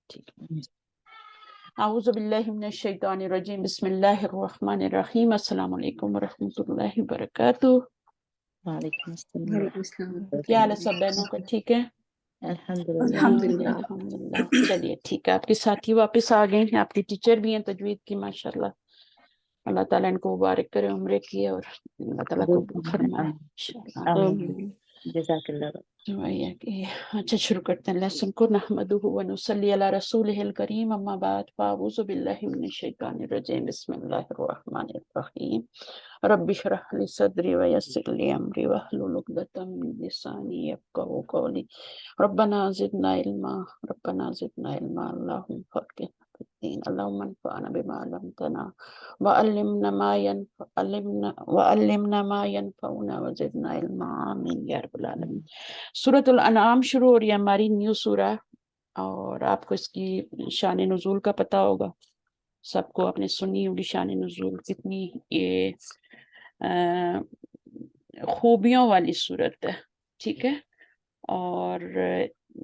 ٹھیک. اعوذ باللہ من الشیطان الرجیم بسم اللہ الرحمن الرحیم السلام علیکم ورحمۃ اللہ وبرکاتہ. وعلیکم السلام. وعلیکم السلام. کیا حال ہے سب بہنوں کا؟ ٹھیک ہے الحمدللہ. الحمدللہ. الحمدللہ. چلیے ٹھیک ہے، آپ کے ساتھی واپس آ گئے ہیں، آپ کی ٹیچر بھی ہیں تجوید کی ماشاءاللہ. اللہ تعالیٰ ان کو مبارک کرے عمرے کی، اور اللہ تعالیٰ قبول فرمائے انشاءاللہ. آمین. جزاک اللہ. وہی ہے کہ اچھا شروع کرتے ہیں لیسن کو. نحمدہ ونصلی علی رسولہ الکریم، اما بعد فاعوذ باللہ من الشیطان الرجیم بسم اللہ الرحمن الرحیم. رب اشرح لی صدری ویسر لی امری واحلل عقدۃ من لسانی یفقہوا قولی. ربنا زدنا علما، ربنا زدنا علما، اللہم فقہنا فی الدین، اللہم انفعنا بما علمتنا وعلمنا ما ينفعنا وزدنا علما. آمین یا رب العالمین. سورۃ الانعام شروع ہو رہی ہے ہماری نیو سورہ، اور آپ کو اس کی شان نزول کا پتہ ہوگا. سب کو آپ نے سنی ہوگی شان نزول. کتنی یہ خوبیوں والی صورت ہے، ٹھیک ہے. اور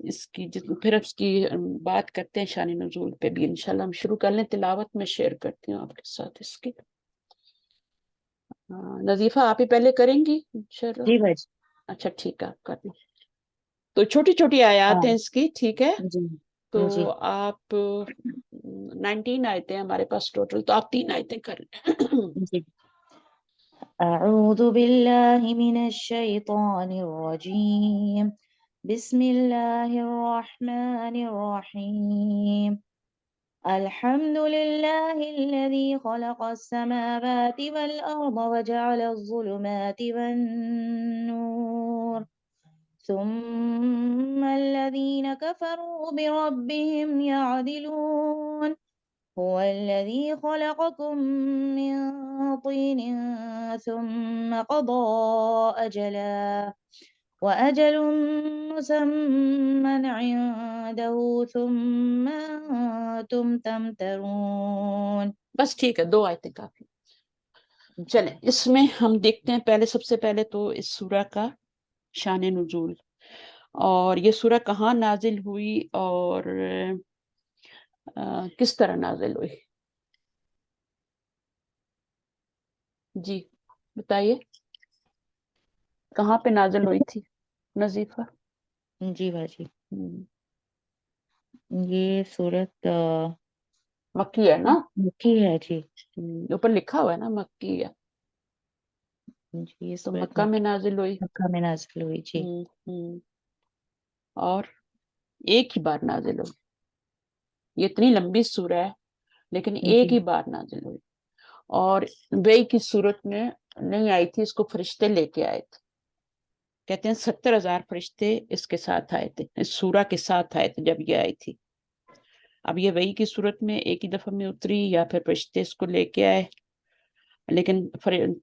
اس کی پھر اس کی بات کرتے ہیں شان نزول پہ بھی انشاءاللہ. ہم شروع کر لیں تلاوت، میں شیئر کرتی ہوں آپ کے ساتھ اس کی. نظیفہ آپ ہی پہلے کریں گی انشاءاللہ؟ جی بھائی. اچھا ٹھیک ہے، آپ کر لیں. تو چھوٹی چھوٹی آیات ہیں اس کی، ٹھیک ہے. جی تو جی آپ 19 آیتیں ہمارے پاس ٹوٹل، تو آپ 3 آیتیں کر لیں. جی. اعوذ باللہ من الشیطان الرجیم، بسم اللہ الرحمن الرحیم. الحمد لله الذي خلق السماوات والأرض وجعل الظلمات والنور ثم الذين كفروا بربهم يعدلون. هو الذي خلقكم من طين ثم قضى أجلا وأجل مسمى عنده ثم أنتم تمترون. بس ٹھیک ہے، 2 آیتیں کافی. چلیں اس میں ہم دیکھتے ہیں پہلے، سب سے پہلے تو اس سورہ کا شان نزول، اور یہ سورہ کہاں نازل ہوئی اور کس طرح نازل ہوئی. جی بتائیے، کہاں پہ نازل ہوئی تھی نظیفہ؟ جی باجی، یہ سورت مکی ہے نا؟ مکی ہے. جی اوپر لکھا ہوا ہے نا مکی ہے. جی یہ تو سورت مکہ میں نازل ہوئی. مکہ میں نازل ہوئی. جی اور ایک ہی بار نازل ہوئی. یہ اتنی لمبی سورہ ہے لیکن ایک جی ہی بار نازل ہوئی. اور وہی کی صورت میں نہیں آئی تھی، اس کو فرشتے لے کے آئے تھے. کہتے ہیں 70,000 فرشتے اس کے ساتھ آئے تھے، اس سورہ کے ساتھ آئے تھے جب یہ آئی تھی. اب یہ وحی کی صورت میں ایک ہی دفعہ میں اتری یا پھر فرشتے اس کو لے کے آئے، لیکن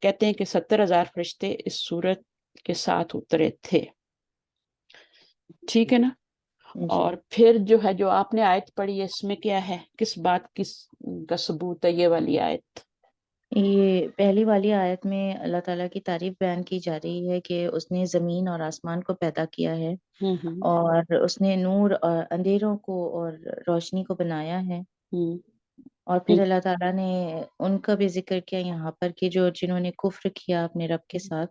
کہتے ہیں کہ 70,000 فرشتے اس صورت کے ساتھ اترے تھے. ٹھیک ہے نا؟ اور پھر جو ہے جو آپ نے آیت پڑھی ہے، اس میں کیا ہے، کس بات کا ثبوت ہے یہ والی آیت؟ یہ پہلی والی آیت میں اللہ تعالیٰ کی تعریف بیان کی جا رہی ہے کہ اس نے زمین اور آسمان کو پیدا کیا ہے، اور اس نے نور اور اندھیروں کو اور روشنی کو بنایا ہے. اور پھر اللہ تعالیٰ نے ان کا بھی ذکر کیا یہاں پر کہ جو جنہوں نے کفر کیا اپنے رب کے ساتھ.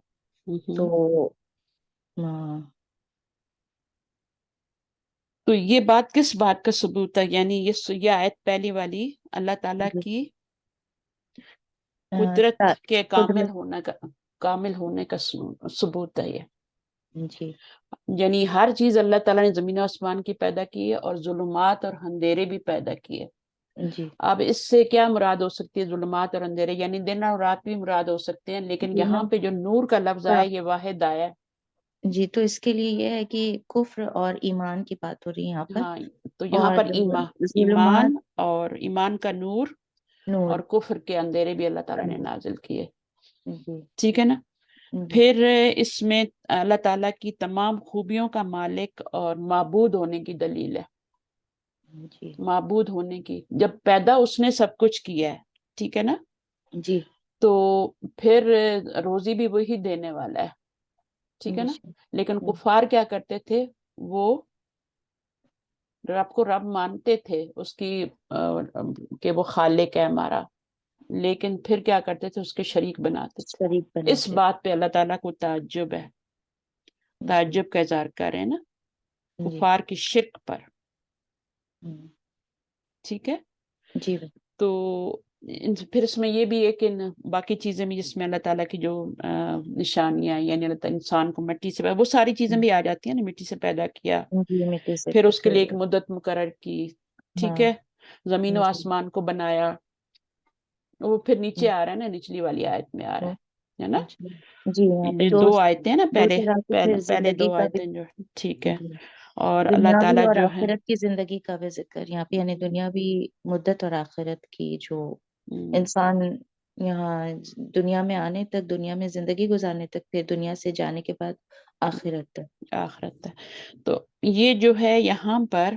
تو یہ بات کس بات کا ثبوت ہے؟ یعنی یہ آیت پہلی والی اللہ تعالیٰ کی قدرت کے کامل ہونے کا ثبوت ہے یہ. جی یعنی ہر چیز اللہ تعالیٰ نے زمین و آسمان کی پیدا کی ہے، اور ظلمات اور اندھیرے بھی پیدا کیے. جی اب اس سے کیا مراد ہو سکتی ہے؟ ظلمات اور اندھیرے یعنی دن اور رات بھی مراد ہو سکتے ہیں، لیکن یہاں پہ جو نور کا لفظ آیا یہ واحد آیا. جی تو اس کے لیے یہ ہے کہ کفر اور ایمان کی بات ہو رہی ہے یہاں پر. ہاں، تو یہاں اور پر ایمان ظلمات، اور ایمان کا نور نور. اور کفر کے اندھیرے بھی اللہ تعالیٰ نے نازل کیے. جی ٹھیک ہے نا؟ جی پھر اس میں اللہ تعالیٰ کی تمام خوبیوں کا مالک اور معبود ہونے کی دلیل ہے. جی معبود ہونے کی، جب پیدا اس نے سب کچھ کیا ہے، ٹھیک ہے نا؟ جی تو پھر روزی بھی وہی دینے والا ہے، ٹھیک ہے نا؟ لیکن کفار کیا کرتے تھے؟ وہ رب کو رب مانتے تھے اس کی کہ وہ خالق ہے ہمارا، لیکن پھر کیا کرتے تھے، اس کے شریک بناتے تھے. شریک اس بناتے بات پہ اللہ تعالیٰ کو تعجب ہے، تھے. جی تعجب کا اظہار کر رہے ہیں نا جی کفار کی شرک پر. ٹھیک ہے. جی تو پھر اس میں یہ بھی ہے کہ باقی چیزیں بھی جس میں اللہ تعالیٰ کی جو نشانیاں، یعنی اللہ تعالیٰ انسان کو مٹی سے، وہ ساری چیزیں بھی آ جاتی ہیں نا، مٹی سے پیدا کیا، جی مٹی سے پھر اس کے پھر لیے ایک مدت مقرر کی. ٹھیک ہاں ہے. زمین و جی آسمان کو بنایا، وہ پھر نیچے آ رہا ہے نا، نچلی والی آیت میں آ رہا ہے نا. جی جی یہاں پہ یہ دو دو آیتیں نا، دو پہلے طرح سے پہلے پھر پہلے زندگی دو کا بھی. آیتیں جو ٹھیک ہے. جی اور اللہ دنیاوی تعالیٰ اور جو ہے آخرت کی زندگی کا بھی ذکر یہاں پہ، یعنی دنیاوی مدت اور آخرت کی، جو انسان یہاں دنیا میں آنے تک، دنیا میں زندگی گزارنے تک، پھر دنیا سے جانے کے بعد آخرت تک. آخرت ہے. تو یہ جو ہے یہاں پر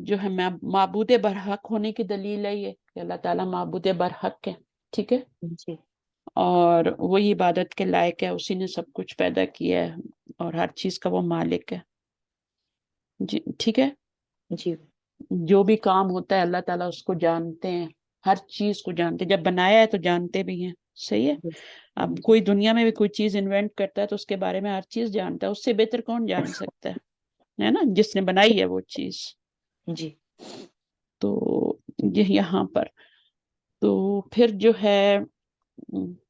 جو ہے معبود برحق ہونے کی دلیل ہے یہ کہ اللہ تعالیٰ معبود برحق ہے. ٹھیک ہے. جی اور وہی عبادت کے لائق ہے، اسی نے سب کچھ پیدا کیا ہے اور ہر چیز کا وہ مالک ہے. جی ٹھیک ہے. جی جو بھی کام ہوتا ہے اللہ تعالیٰ اس کو جانتے ہیں، ہر چیز کو جانتے ہیں. جب بنایا ہے تو جانتے بھی ہیں. صحیح ہے. اب جی کوئی دنیا میں بھی کوئی چیز انوینٹ کرتا ہے تو اس کے بارے میں ہر چیز جانتا ہے، اس سے بہتر کون جان سکتا ہے نا، جس نے بنائی ہے وہ چیز. جی تو یہ یہاں پر تو پھر جو ہے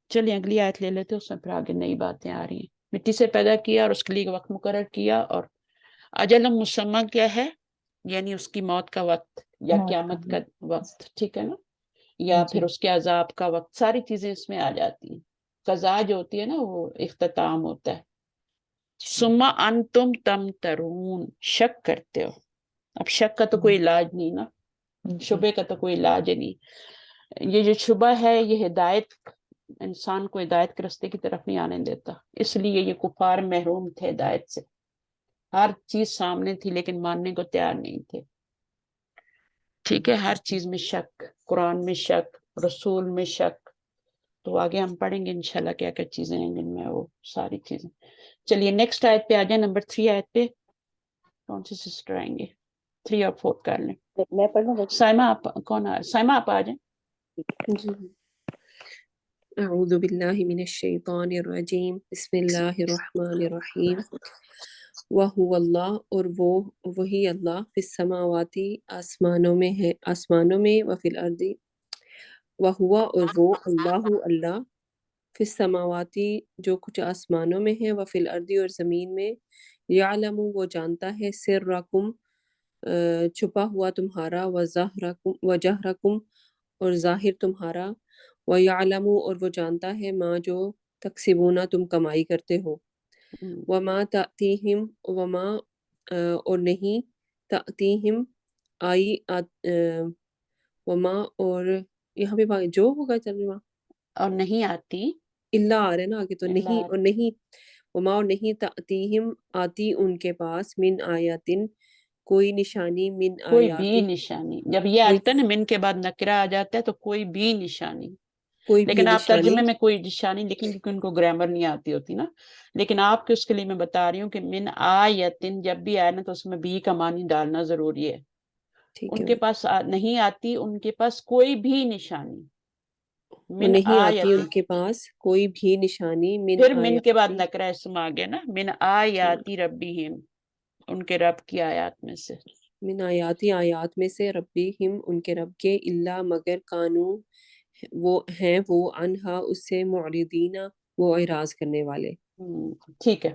چلیے اگلی آیت لے لیتے، اس میں پھر آگے نئی باتیں آ رہی ہیں. مٹی سے پیدا کیا اور اس کے لیے وقت مقرر کیا، اور اجل مسمى کیا ہے، یعنی اس کی موت کا وقت یا موت قیامت کا وقت. ٹھیک ہے نا. یا جی پھر اس کے عذاب کا وقت، ساری چیزیں اس میں آ جاتی ہیں. قضاء جو ہوتی ہے نا وہ اختتام ہوتا ہے. ثم انتم تمترون، شک کرتے ہو. اب شک کا تو کوئی علاج نہیں نا، شبے کا تو کوئی علاج نہیں. یہ جو شبہ ہے یہ ہدایت، انسان کو ہدایت کے راستے کی طرف نہیں آنے دیتا. اس لیے یہ کفار محروم تھے ہدایت سے. ہر چیز سامنے تھی لیکن ماننے کو تیار نہیں تھے. ٹھیک ہے. ہر چیز میں شک، قرآن میں شک، رسول میں شک. تو آگے ہم پڑھیں گے انشاءاللہ کیا کیا چیزیں ہیں جن میں وہ ساری چیزیں. چلیے نیکسٹ آیت پہ آ جائیں، نمبر 3 آیت پہ. کون سی سسٹر آئیں گے؟ 3 اور 4 کر لیں. میں پڑھوں گا. سائمہ آپ کون سائمہ آپ آ جائیں. جی اعوذ باللہ من الشیطان الرجیم، بسم اللہ الرحمن الرحیم. وہو اللہ، اور وہ وہی اللہ، فی السماواتی، آسمانوں میں ہے، آسمانوں میں، وفی الارض، وہوا، اور وہ اللہ اللہ، فی السماواتی، جو کچھ آسمانوں میں ہے، وفی الارض، اور زمین میں، یعلم، وہ جانتا ہے، سرکم، چھپا ہوا تمہارا، وجہرکم، اور ظاہر تمہارا، وَيَعْلَمُ، اور وہ جانتا ہے، ما جو تکسبون، تم کمائی کرتے ہو، وما تأتیہم، وما، اور نہیں، تأتیہم، آئی، وما، اور یہاں پہ جو ہوگا ترجمہ، اور نہیں آتی، اللہ آ رہا ہے نا آگے، تو نہیں، اللہ اور نہیں، وما، اور نہیں، تأتیہم، آتی ان کے پاس، من آیاتن، کوئی نشانی، من کوئی بھی آیاتن، نشانی. جب یہ کوئی آتا ہے نا من کے بعد نکرہ آ جاتا ہے تو کوئی بھی نشانی. کوئی بھی لیکن آپ نشانی، ترجمے میں کوئی نشانی لکھیں کیونکہ ان کو گرامر نہیں آتی ہوتی نا. لیکن آپ کے اس کے لیے میں بتا رہی ہوں کہ من آیتن جب بھی آئے نا تو اس میں بھی کا معنی ڈالنا ضروری ہے. ٹھیک ان ہے، کے پاس نہیں آتی، ان کے پاس کوئی بھی نشانی. وہ من نہیں آتی آیت، ان کے پاس کوئی بھی نشانی، من پھر من کے بعد آیاتی، نکرہ اسم آ گیا نا، من ٹھیک، آیاتی ربہم، ان کے رب کی آیات میں سے. من آیاتی، آیات میں سے، ربہم، ان کے رب کے، اللہ، مگر، کانو، وہ ہیں وہ، انہا، اس سے، معرضین، وہ اعراض کرنے والے. ٹھیک ہے.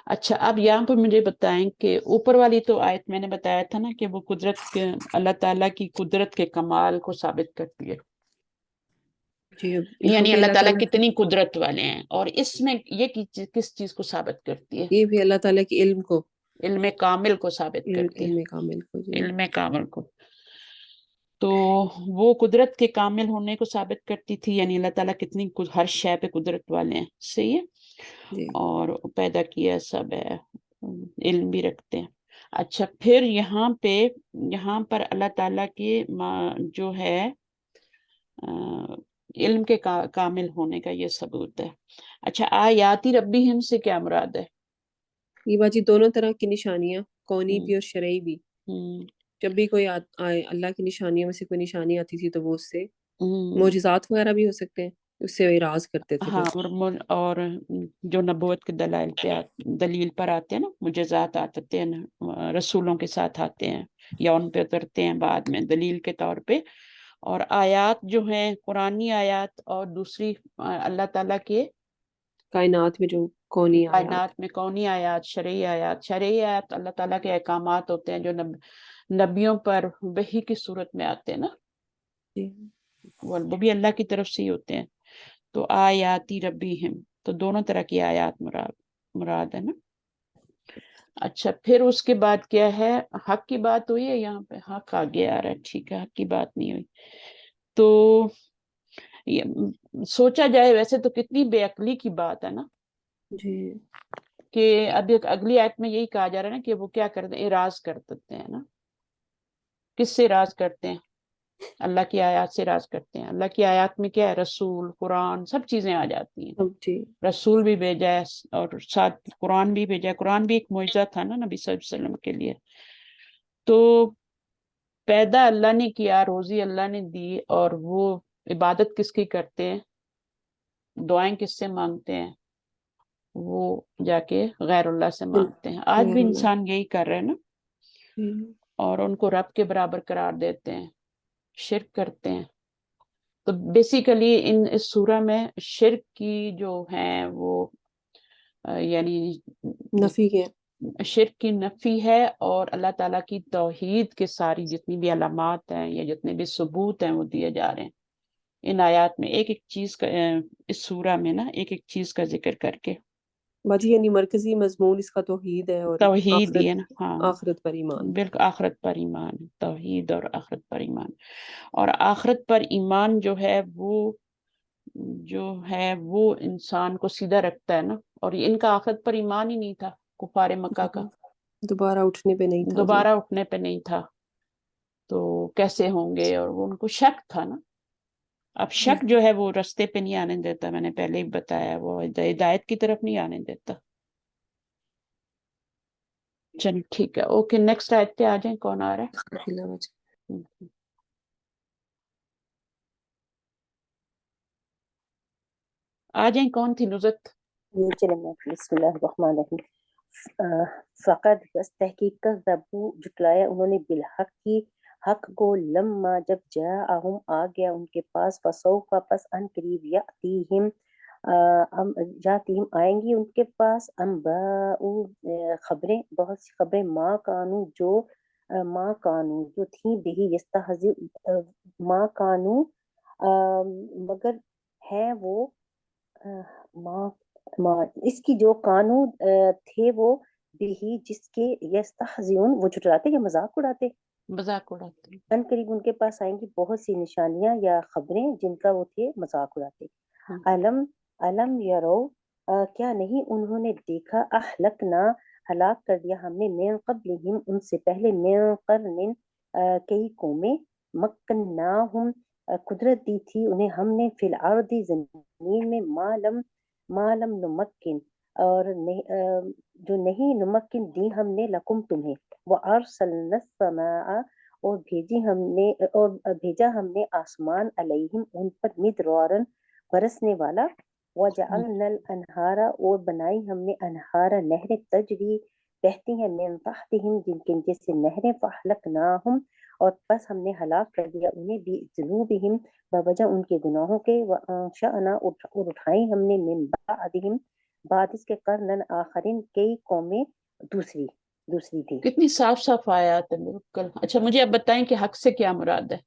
اچھا اب یہاں پر مجھے بتائیں کہ اوپر والی تو آیت میں نے بتایا تھا نا کہ وہ قدرت کے، اللہ تعالیٰ کی قدرت کے کمال کو ثابت کرتی ہے. جی یہاں یعنی پہ اللہ اللہ تعالیٰ تعالیٰ، کتنی قدرت والے ہیں، اور اس میں یہ کس چیز کو ثابت کرتی ہے؟ یہ بھی اللہ تعالیٰ کے علم کو، علم کامل کو ثابت کرتی علم ہے. کامل کو. جی علم کامل کو. تو وہ قدرت کے کامل ہونے کو ثابت کرتی تھی، یعنی اللہ تعالیٰ کتنی ہر شے پہ قدرت والے ہیں. صحیح ہے. جی اور پیدا کیا سب ہے، علم بھی رکھتے ہیں. اچھا پھر یہاں پر اللہ تعالیٰ کی جو ہے علم کے کامل ہونے کا یہ ثبوت ہے. اچھا آیاتی ربہم سے کیا مراد ہے؟ یہ باجی دونوں طرح کی نشانیاں کونی بھی اور شرعی بھی. جب بھی کوئی اللہ کی نشانیوں میں سے کوئی نشانی آتی تھی تو وہ اس سے معجزات وغیرہ بھی ہو سکتے ہیں، اس سے اعراض کرتے تھے. ہاں، اور جو نبوت کے دلائل پہ دلیل پر آتے ہیں نا، معجزات آتے ہیں رسولوں کے ساتھ آتے ہیں یا ان پہ اترتے ہیں بعد میں دلیل کے طور پہ. اور آیات جو ہیں قرآنی آیات اور دوسری اللہ تعالیٰ کے کائنات میں جو کونی کائنات میں کونی آیات، شرعی آیات اللہ تعالیٰ کے احکامات ہوتے ہیں جو نبیوں پر وحی کی صورت میں آتے ہیں نا، وہ بھی اللہ کی طرف سے ہی ہوتے ہیں. تو آیاتی ربیہم، تو دونوں طرح کی آیات مراد ہے نا. اچھا، پھر اس کے بعد کیا ہے؟ حق کی بات ہوئی ہے یہاں پہ، حق آگے آ رہا ہے. ٹھیک ہے، حق کی بات نہیں ہوئی. تو سوچا جائے ویسے تو کتنی بے عقلی کی بات ہے نا جی، کہ اب ایک اگلی آیت میں یہی کہا جا رہا ہے نا کہ وہ کیا کرتے ہیں؟ اعراض کر دیتے ہیں نا. کس سے اعراض کرتے ہیں؟ اللہ کی آیات سے اعراض کرتے ہیں. اللہ کی آیات میں کیا ہے؟ رسول، قرآن، سب چیزیں آ جاتی ہیں. جی، رسول بھی بھیجا ہے اور ساتھ قرآن بھی بھیجا ہے. قرآن بھی ایک معجزہ تھا نا نبی صلی اللہ علیہ وسلم کے لیے. تو پیدا اللہ نے کیا، روزی اللہ نے دی، اور وہ عبادت کس کی کرتے ہیں؟ دعائیں کس سے مانگتے ہیں؟ وہ جا کے غیر اللہ سے مانگتے ہیں. آج بھی انسان یہی کر رہے ہیں نا، اور ان کو رب کے برابر قرار دیتے ہیں، شرک کرتے ہیں. تو بیسیکلی اس سورہ میں شرک کی جو ہیں وہ یعنی نفی کے شرک کی نفی ہے، اور اللہ تعالیٰ کی توحید کے ساری جتنی بھی علامات ہیں یا جتنے بھی ثبوت ہیں وہ دیے جا رہے ہیں ان آیات میں، ایک ایک چیز کا اس سورہ میں نا ایک ایک چیز کا ذکر کر کے. باجی یعنی مرکزی مضمون اس کا توحید ہے اور توحید ہی ہے نا. ہاں، آخرت پر ایمان. بالکل، آخرت پر ایمان، توحید اور آخرت پر ایمان. اور آخرت پر ایمان جو ہے وہ انسان کو سیدھا رکھتا ہے نا. اور ان کا آخرت پر ایمان ہی نہیں تھا کفار مکہ کا، دوبارہ اٹھنے پہ نہیں تھا. دوبارہ اٹھنے پہ نہیں تھا، تو کیسے ہوں گے؟ اور وہ ان کو شک تھا نا. اب شک جو ہے وہ رستے پہ نہیں آنے دیتا، میں نے پہلے ہی بتایا، وہ ہدایت کی طرف نہیں آنے دیتا. چلیے ٹھیک ہے، اوکے، نیکسٹ آیت پہ آ جائیں. کون آ رہا ہے؟ آ جائیں. کون تھی؟ نزت. بسم اللہ الرحمن الرحیم. فقط بس تحقیق کا ربو جٹلایا انہوں نے بالحق کی حق کو، لما جب جاءہم آ گیا ان کے پاس، فسوف پس ان قریب یاتیہم جاتیم آئیں گی ان کے پاس، خبریں، بہت سی خبریں، ماں کانو جو تھیں بہی یستہزئ، ماں کانو مگر ہیں وہ اس کی جو کانو تھے وہ بہی جس کے یستہزئون وہ جھٹلاتے یا مذاق اڑاتے. ان قریب ان کے پاس آئیں گی بہت سی نشانیاں یا خبریں جن کا وہ تھے مذاق اڑاتے. علم یرو کیا نہیں انہوں نے دیکھا، اہلکنا ہلاک کر دیا ہم نے، من قبلہم ان سے پہلے، من قرن کئی قومیں، مکناہم قدرت دی تھی انہیں ہم نے، فی الارض زمین میں، معلم نمکن اور جو نہیں نمکن دی ہم نے، لکم تمہیں، وارسلنا السماء اور بھیجا ہم نے آسمان، علیہم ان پر، مدرارن برسنے والا، وجعلنا الانہار اور بنائی ہم نے، انہار نہریں، تجری بہتی ہیں، من تحتہم جن کے نیچے سے نہریں، فاہلکناہم اور پس ہم نے ہلاک کر دیا انہیں، بذنوبہم بوجہ ان کے گناہوں کے، وانشأنا اور اٹھائی ہم نے، من بعدہم بعد اس کے، قرنن آخرین کئی قومیں دوسری تھی. کتنی صاف صاف آیات ہے بالکل. اچھا مجھے اب بتائیں کہ حق سے کیا مراد ہے؟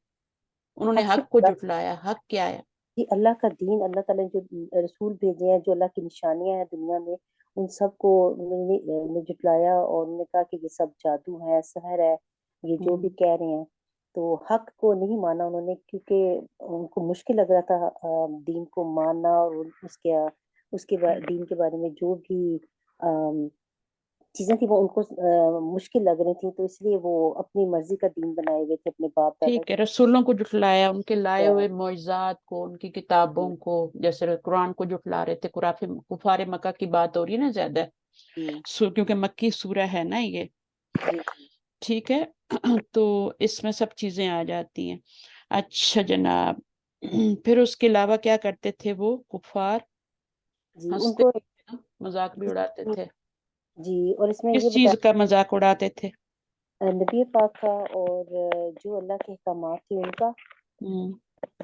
انہوں نے حق کو جھٹلایا. حق کیا ہے؟ جی، اللہ کا دین، اللہ تعالیٰ نے جو رسول بھیجے ہیں، جو اللہ کی نشانیاں ہیں دنیا میں، ان سب کو انہوں نے جھٹلایا، اور انہوں نے کہا کہ یہ سب جادو ہے، سحر ہے، یہ جو بھی کہہ رہے ہیں. تو حق کو نہیں مانا انہوں نے، کیونکہ ان کو مشکل لگ رہا تھا دین کو ماننا، اور اس کے دین کے بارے میں جو بھی چیزیں تھیں وہ ان کو مشکل لگ رہی تھیں، تو اس لیے وہ اپنی مرضی کا دین بنائے ہوئے تھے اپنے باپ دادا. ٹھیک ہے، رسولوں کو جھٹلایا، ان کے لائے ہوئے معجزات کو، ان کی کتابوں کو، جیسے قرآن کو جھٹلا رہے تھے. کفار مکہ کی بات ہو رہی ہے نا زیادہ، کیونکہ مکی سورہ ہے نا یہ. ٹھیک ہے تو اس میں سب چیزیں آ جاتی ہیں. اچھا جناب پھر اس کے علاوہ کیا کرتے تھے وہ کفار؟ جی ان ہنستے کو تھے نا، مذاق بھی اڑاتے تھے. جی اور اس میں یہ کس چیز کا مذاق اڑاتے تھے؟ نبی پاک کا اور جو اللہ کے احکامات تھے ان کا.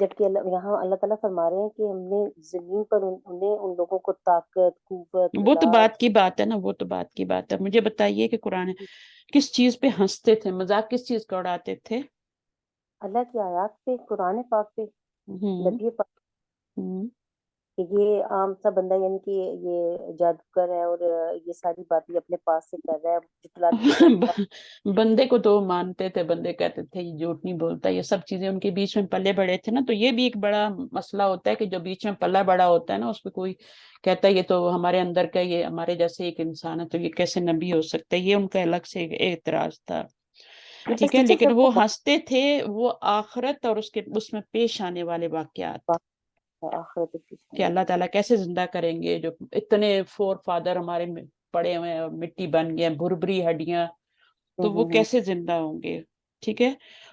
جبکہ یہاں اللہ تعالیٰ فرما رہے ہیں کہ ہم نے زمین پر انہیں ان لوگوں کو طاقت، قوت، وہ تو اولاد. بات کی بات ہے نا، وہ تو بات کی بات ہے. مجھے بتائیے کہ قرآن کس چیز پہ ہنستے تھے، مذاق کس چیز کا اڑاتے تھے؟ اللہ کی آیات پہ، قرآن پاک پہ، نبی پاک ہوں کہ یہ عام سا بندہ یعنی کہ یہ جادوگر ہے اور یہ ساری باتیں اپنے پاس سے کر رہا ہے، جھٹلاتے بندے کو تو مانتے تھے، بندے کہتے تھے یہ جھوٹ نہیں بولتا. یہ سب چیزیں ان کے بیچ میں پلے بڑے تھے نا. تو یہ بھی ایک بڑا مسئلہ ہوتا ہے کہ جو بیچ میں پلہ بڑا ہوتا ہے نا، اس پہ کوئی کہتا ہے یہ تو ہمارے اندر کا، یہ ہمارے جیسے ایک انسان ہے تو یہ کیسے نبی ہو سکتا ہے. یہ ان کا الگ سے اعتراض تھا. ٹھیک ہے، لیکن وہ ہنستے تھے وہ آخرت اور اس میں پیش آنے والے واقعات کہ اللہ تعالیٰ کیسے زندہ کریں گے. جو اتنے فور فادر ہمارے پڑے ہوئے ہیں، مٹی بن گئے، بھربری ہڈیاں، تو وہ کیسے زندہ ہوں گے. ٹھیک ہے.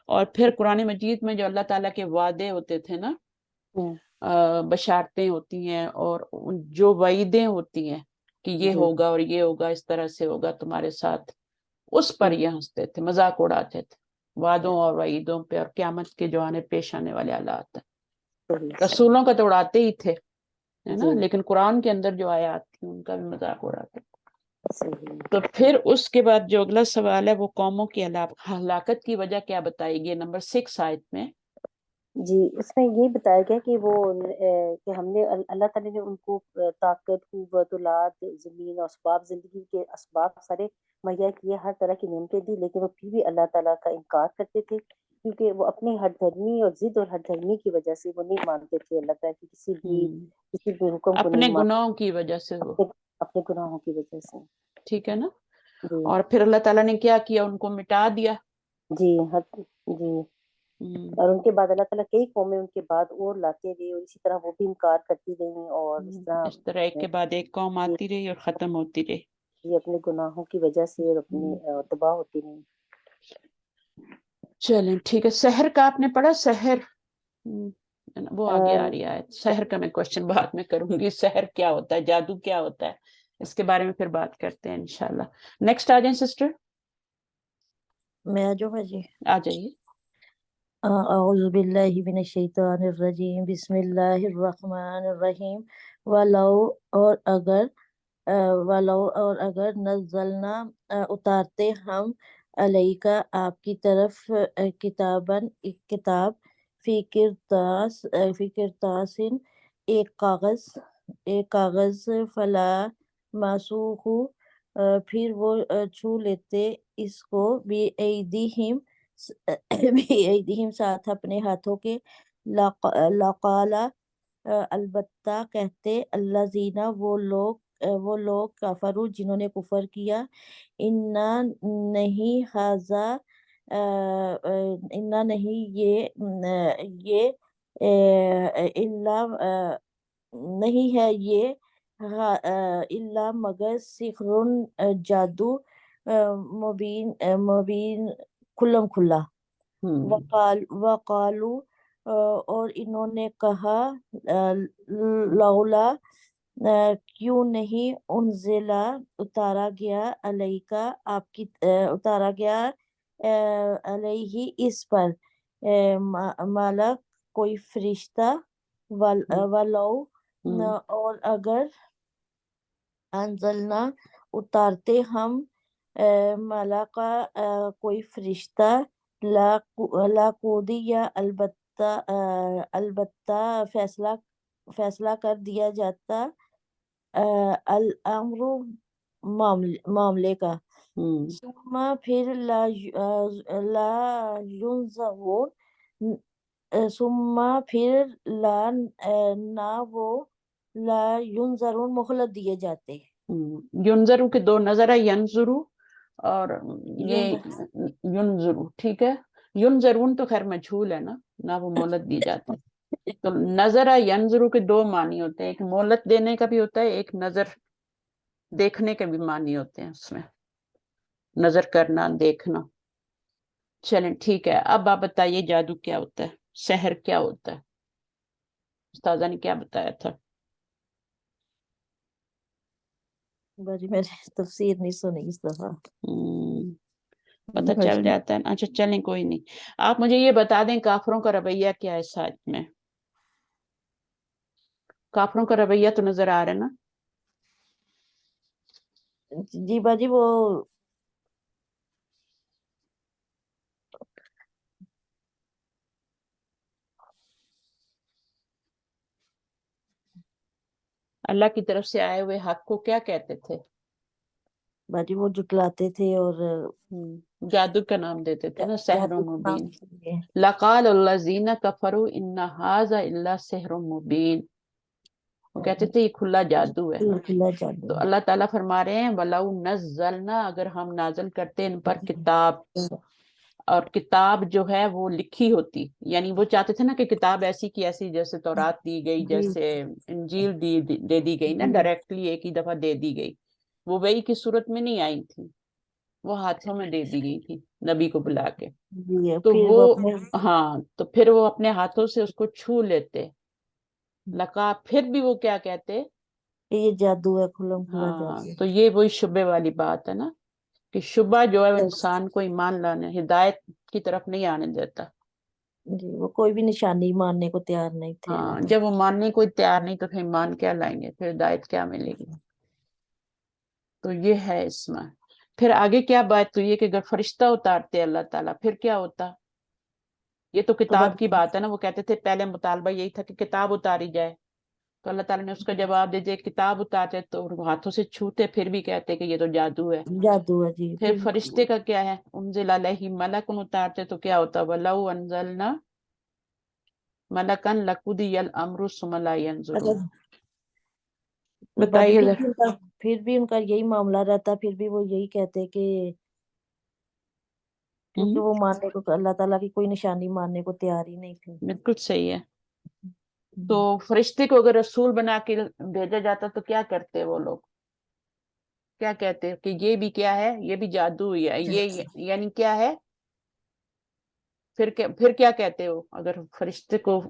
اور پھر قرآن مجید میں جو اللہ تعالیٰ کے وعدے ہوتے تھے نا، بشارتیں ہوتی ہیں اور جو وعیدیں ہوتی ہیں کہ یہ ہوگا اور یہ ہوگا، اس طرح سے ہوگا تمہارے ساتھ، اس پر یہ ہنستے تھے، مذاق اڑاتے تھے وعدوں اور وعیدوں پہ اور قیامت کے جو پیش آنے والے حالات ہیں. رسولوں کا تو اڑاتے ہی تھے ہے نا، لیکن قرآن کے اندر جو آیات تھی ان کا بھی مذاق اڑاتے تھے. تو پھر اس کے بعد جو اگلا سوال ہے وہ قوموں کی ہلاکت کی وجہ کیا بتائی گئی نمبر 6 آیت میں. جی اس میں یہ بتایا گیا کہ وہ کہ ہم نے اللہ تعالیٰ نے ان کو طاقت، قوت، اولاد، زمین اور اسباب، زندگی کے اسباب سارے مہیا کیے، ہر طرح کی نعمتیں دی، لیکن وہ پھر بھی اللہ تعالیٰ کا انکار کرتے تھے کیونکہ وہ اپنی ہٹ دھرمی اور ضد اور ہٹ دھرمی کی وجہ سے وہ نہیں مانتے تھے اللہ تعالیٰ کی کسی بھی حکم کو اپنے نہیں گناہوں کی وجہ سے وہ اپنے گناہوں کی وجہ سے. ٹھیک ہے نا. اور پھر اللہ تعالیٰ نے کیا کیا، ان کو مٹا دیا. جی اور ان کے بعد اللہ تعالیٰ کئی قومیں ان کے بعد اور لاتے رہے اور اسی طرح وہ بھی انکار کرتی رہی اور اس طرح ایک کے بعد ایک قوم آتی رہی اور ختم ہوتی رہی. یہ اپنے گناہوں کی وجہ سے اور اپنی تباہ ہوتی رہی. چلیں ٹھیک ہے. سحر کا آپ نے پڑھا؟ سحر وہ آگے آ رہی ہے. سحر کا میں کوشچن بعد میں کروں گی. سحر کیا ہوتا ہے، جادو کیا ہوتا ہے، اس کے بارے میں پھر بات کرتے ہیں انشاءاللہ. نیکسٹ آ جائیں سسٹر. میں آ جاؤں جی. آ جائیے. اعوذ باللہ من الشیطان الرجیم، بسم اللہ الرحمن الرحیم. ولو اور اگر نزلنا اتارتے ہم علیکا آپ کی طرف کتاباً ایک کتاب فی کرتاس ایک کاغذ فلا مسوح پھر وہ چھو لیتے اس کو بی ایدیہم ساتھ اپنے ہاتھوں کے. لقالا البتہ کہتے الذین وہ لوگ کفروا جنہوں نے کفر کیا، انا نہیں یہ نہیں ہے یہ الا مگر سحر جادو مبین کھلم کھلا. وقالو اور انہوں نے کہا لولا کیوں نہیں انزلا اتارا گیا علیکا آپ کی اتارا گیا علیہ اس پر مالک کوئی فرشتہ. ولو اور اگر انزلنا اتارتے ہم ملکا کوئی فرشتہ لا قودی یا البتہ فیصلہ کر دیا جاتا الامر معاملے کا. ثم پھر لا ينظرون ثم پھر نہ وہ لا ينظرون مہلت دیے جاتے. ینظرو کے دو نظر ہے، ینظرو اور یہ ینظرو. ٹھیک ہے. ینظرون تو خیر مجھول ہے نا، نہ وہ مہلت دی جاتی. تو نظر ینظرو کے دو معنی ہوتے ہیں، ایک مہلت دینے کا بھی ہوتا ہے، ایک نظر دیکھنے کے بھی معنی ہوتے ہیں اس میں. نظر کرنا، دیکھنا. چلیں ٹھیک ہے، اب آپ بتائیے جادو کیا ہوتا ہے، سحر کیا ہوتا ہے؟ استاذہ نے کیا بتایا تھا؟ باجی میں نے تفسیر نہیں سنی اس دفعہ. پتہ چل جاتا ہے. اچھا چلیں کوئی نہیں. آپ مجھے یہ بتا دیں کافروں کا رویہ کیا ہے اس آیت میں؟ کافروں کا رویہ تو نظر آ رہا ہے نا؟ جی باجی وہ اللہ کی طرف سے آئے ہوئے حق کو کیا کہتے تھے؟ باجی وہ جٹلاتے تھے اور جادو کا نام دیتے تھے نا، سحر جادو کا نام مبین. لیے. لقال الذین کفروا ان ھذا الا سحر مبین. وہ کہتے تھے یہ کھلا جادو ہے. کھلا جادو تو اللہ تعالیٰ فرما رہے ہیں وَلَوْ نَزَّلْنَا، اگر ہم نازل کرتے ان پر کتاب، اور کتاب جو ہے وہ لکھی ہوتی، یعنی وہ چاہتے تھے نا کہ کتاب ایسی کی ایسی جیسے تورات دی گئی، جیسے انجیل دے دی گئی نا، ڈائریکٹلی ایک ہی دفعہ دے دی گئی. وہ وحی کی صورت میں نہیں آئی تھی، وہ ہاتھوں میں دے دی گئی تھی نبی کو بلا کے. تو پھر وہ اپنے ہاں، تو پھر وہ اپنے ہاتھوں سے اس کو چھو لیتے. لقا پھر بھی وہ کیا کہتے؟ کہ یہ جادو ہے، کھلا ہاں، جادو. تو یہ وہی شبے والی بات ہے نا، کہ شبہ جو ہے وہ انسان کو ایمان لانے، ہدایت کی طرف نہیں آنے دیتا. جی وہ کوئی بھی نشانی ماننے کو تیار نہیں تھے. ہاں، جب وہ ماننے کو تیار نہیں تو پھر ایمان کیا لائیں گے، پھر ہدایت کیا ملے گی؟ تو یہ ہے اس میں. پھر آگے کیا بات ہوئی ہے کہ اگر فرشتہ اتارتے اللہ تعالیٰ پھر کیا ہوتا؟ یہ تو کتاب کی بات ہے نا. وہ کہتے تھے پہلے مطالبہ یہی تھا کہ کتاب اتاری جائے، تو اللہ تعالیٰ نے اس کا جواب دے دیا کتاب اتارتے تو ہاتھوں سے چھوتے پھر بھی کہتے کہ یہ تو جادو ہے. جادو ہے جی. پھر فرشتے کا کیا ہے؟ انزل علیہ ملک اتارتے تو کیا ہوتا؟ وَلَوْ أَنزَلْنَا مَلَكًا لَقُضِيَ الْأَمْرُ ثُمَّ لَا يَنظُرُونَ. بتائیے ذرا. پھر بھی ان کا یہی معاملہ رہتا، پھر بھی وہ یہی کہتے کہ کیونکہ وہ ماننے کو اللہ تعالیٰ کی کوئی نشانی ماننے کو تیار ہی نہیں تھے. بالکل صحیح ہے. تو فرشتے کو اگر رسول بنا کے بھیجا جاتا تو کیا کرتے وہ لوگ؟ کیا کہتے کہ یہ بھی کیا ہے؟ یہ بھی جادو ہی ہے، یہ یعنی کیا ہے؟ پھر کیا کہتے ہو اگر فرشتے کو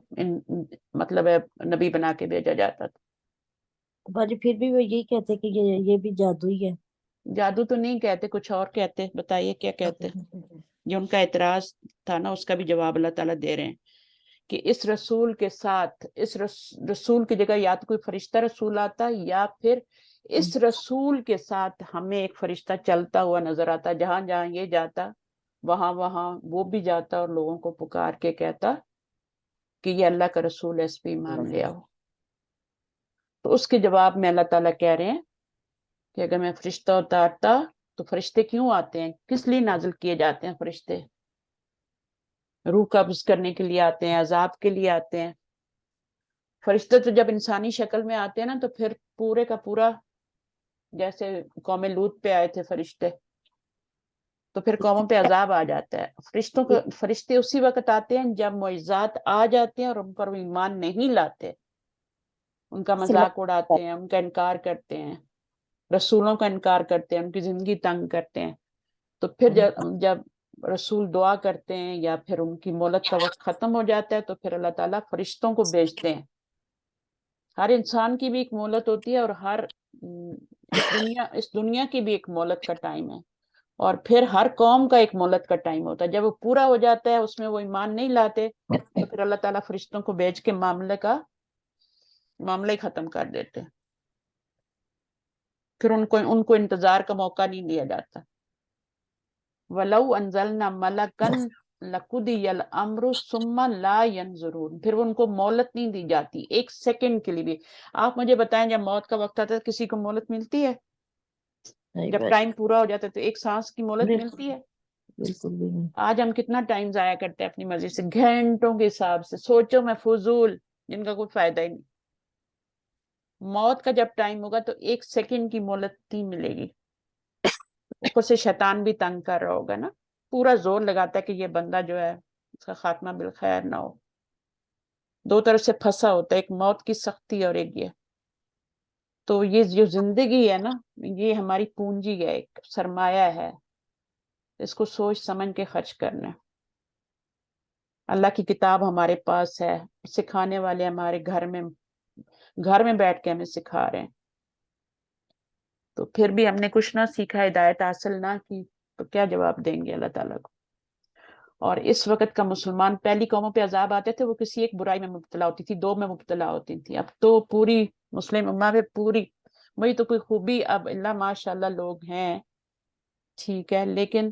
مطلب ہے نبی بنا کے بھیجا جاتا تو؟ باجی پھر بھی وہ یہی کہتے کہ یہ بھی جادو ہی ہے. جادو تو نہیں کہتے، کچھ اور کہتے. بتائیے کیا کہتے؟ جو ان کا اعتراض تھا نا اس کا بھی جواب اللہ تعالیٰ دے رہے ہیں کہ اس رسول کے ساتھ، اس رسول کی جگہ یا تو کوئی فرشتہ رسول آتا، یا پھر اس رسول کے ساتھ ہمیں ایک فرشتہ چلتا ہوا نظر آتا، جہاں جہاں یہ جاتا وہاں وہاں وہ بھی جاتا اور لوگوں کو پکار کے کہتا کہ یہ اللہ کا رسول ہے، اس پہ ایمان لے آؤ. تو اس کے جواب میں اللہ تعالیٰ کہہ رہے ہیں کہ اگر میں فرشتہ اتارتا تو فرشتے کیوں آتے ہیں؟ کس لیے نازل کیے جاتے ہیں فرشتے؟ روح قبض کرنے کے لیے آتے ہیں، عذاب کے لیے آتے ہیں. فرشتے تو جب انسانی شکل میں آتے ہیں نا تو پھر پورے کا پورا، جیسے قوم لوط پہ آئے تھے فرشتے تو پھر قوموں پہ عذاب آ جاتا ہے. فرشتے اسی وقت آتے ہیں جب معجزات آ جاتے ہیں اور ان پر وہ ایمان نہیں لاتے، ان کا مذاق اڑاتے ہیں، ان کا انکار کرتے ہیں، رسولوں کا انکار کرتے ہیں، ان کی زندگی تنگ کرتے ہیں. تو پھر جب رسول دعا کرتے ہیں یا پھر ان کی مہلت کا وقت ختم ہو جاتا ہے تو پھر اللہ تعالیٰ فرشتوں کو بھیجتے ہیں. ہر انسان کی بھی ایک مہلت ہوتی ہے اور ہر اس دنیا کی بھی ایک مہلت کا ٹائم ہے، اور پھر ہر قوم کا ایک مہلت کا ٹائم ہوتا ہے. جب وہ پورا ہو جاتا ہے اس میں وہ ایمان نہیں لاتے تو پھر اللہ تعالیٰ فرشتوں کو بھیج کے معاملہ ہی ختم کر دیتے. پھر ان کو انتظار کا موقع نہیں دیا جاتا. وَلَوْ أَنزَلْنَا مَلَكًا لَقُضِيَ الْأَمْرُ ثُمَّ لَا يَنظُرُونَ. پھر ان کو مہلت نہیں دی جاتی ایک سیکنڈ کے لیے بھی. آپ مجھے بتائیں جب موت کا وقت آتا ہے کسی کو مہلت ملتی ہے؟ جب ٹائم پورا ہو جاتا ہے تو ایک سانس کی مہلت ملتی ہے؟ بالکل بھی نہیں. آج ہم کتنا ٹائم ضائع کرتے ہیں اپنی مرضی سے، گھنٹوں کے حساب سے، سوچو میں فضول، جن کا کوئی فائدہ ہی نہیں. موت کا جب ٹائم ہوگا تو ایک سیکنڈ کی مہلت ہی ملے گی. اوپر سے شیطان بھی تنگ کر رہا ہوگا نا، پورا زور لگاتا ہے کہ یہ بندہ جو ہے اس کا خاتمہ بالخیر نہ ہو. دو طرف سے پھنسا ہوتا ہے، ایک موت کی سختی اور ایک یہ. تو یہ جو زندگی ہے نا، یہ ہماری پونجی ہے، ایک سرمایہ ہے. اس کو سوچ سمجھ کے خرچ کرنا ہے۔ اللہ کی کتاب ہمارے پاس ہے، سکھانے والے ہمارے گھر میں بیٹھ کے ہمیں سکھا رہے ہیں، تو پھر بھی ہم نے کچھ نہ سیکھا، ہدایت حاصل نہ کی، تو کیا جواب دیں گے اللہ تعالیٰ کو؟ اور اس وقت کا مسلمان، پہلی قوموں پہ عذاب آتے تھے وہ کسی ایک برائی میں مبتلا ہوتی تھی، 2 میں مبتلا ہوتی تھی، اب تو پوری مسلم امہ پہ پوری، وہی تو کوئی خوبی، اب اللہ ماشاء اللہ لوگ ہیں ٹھیک ہے، لیکن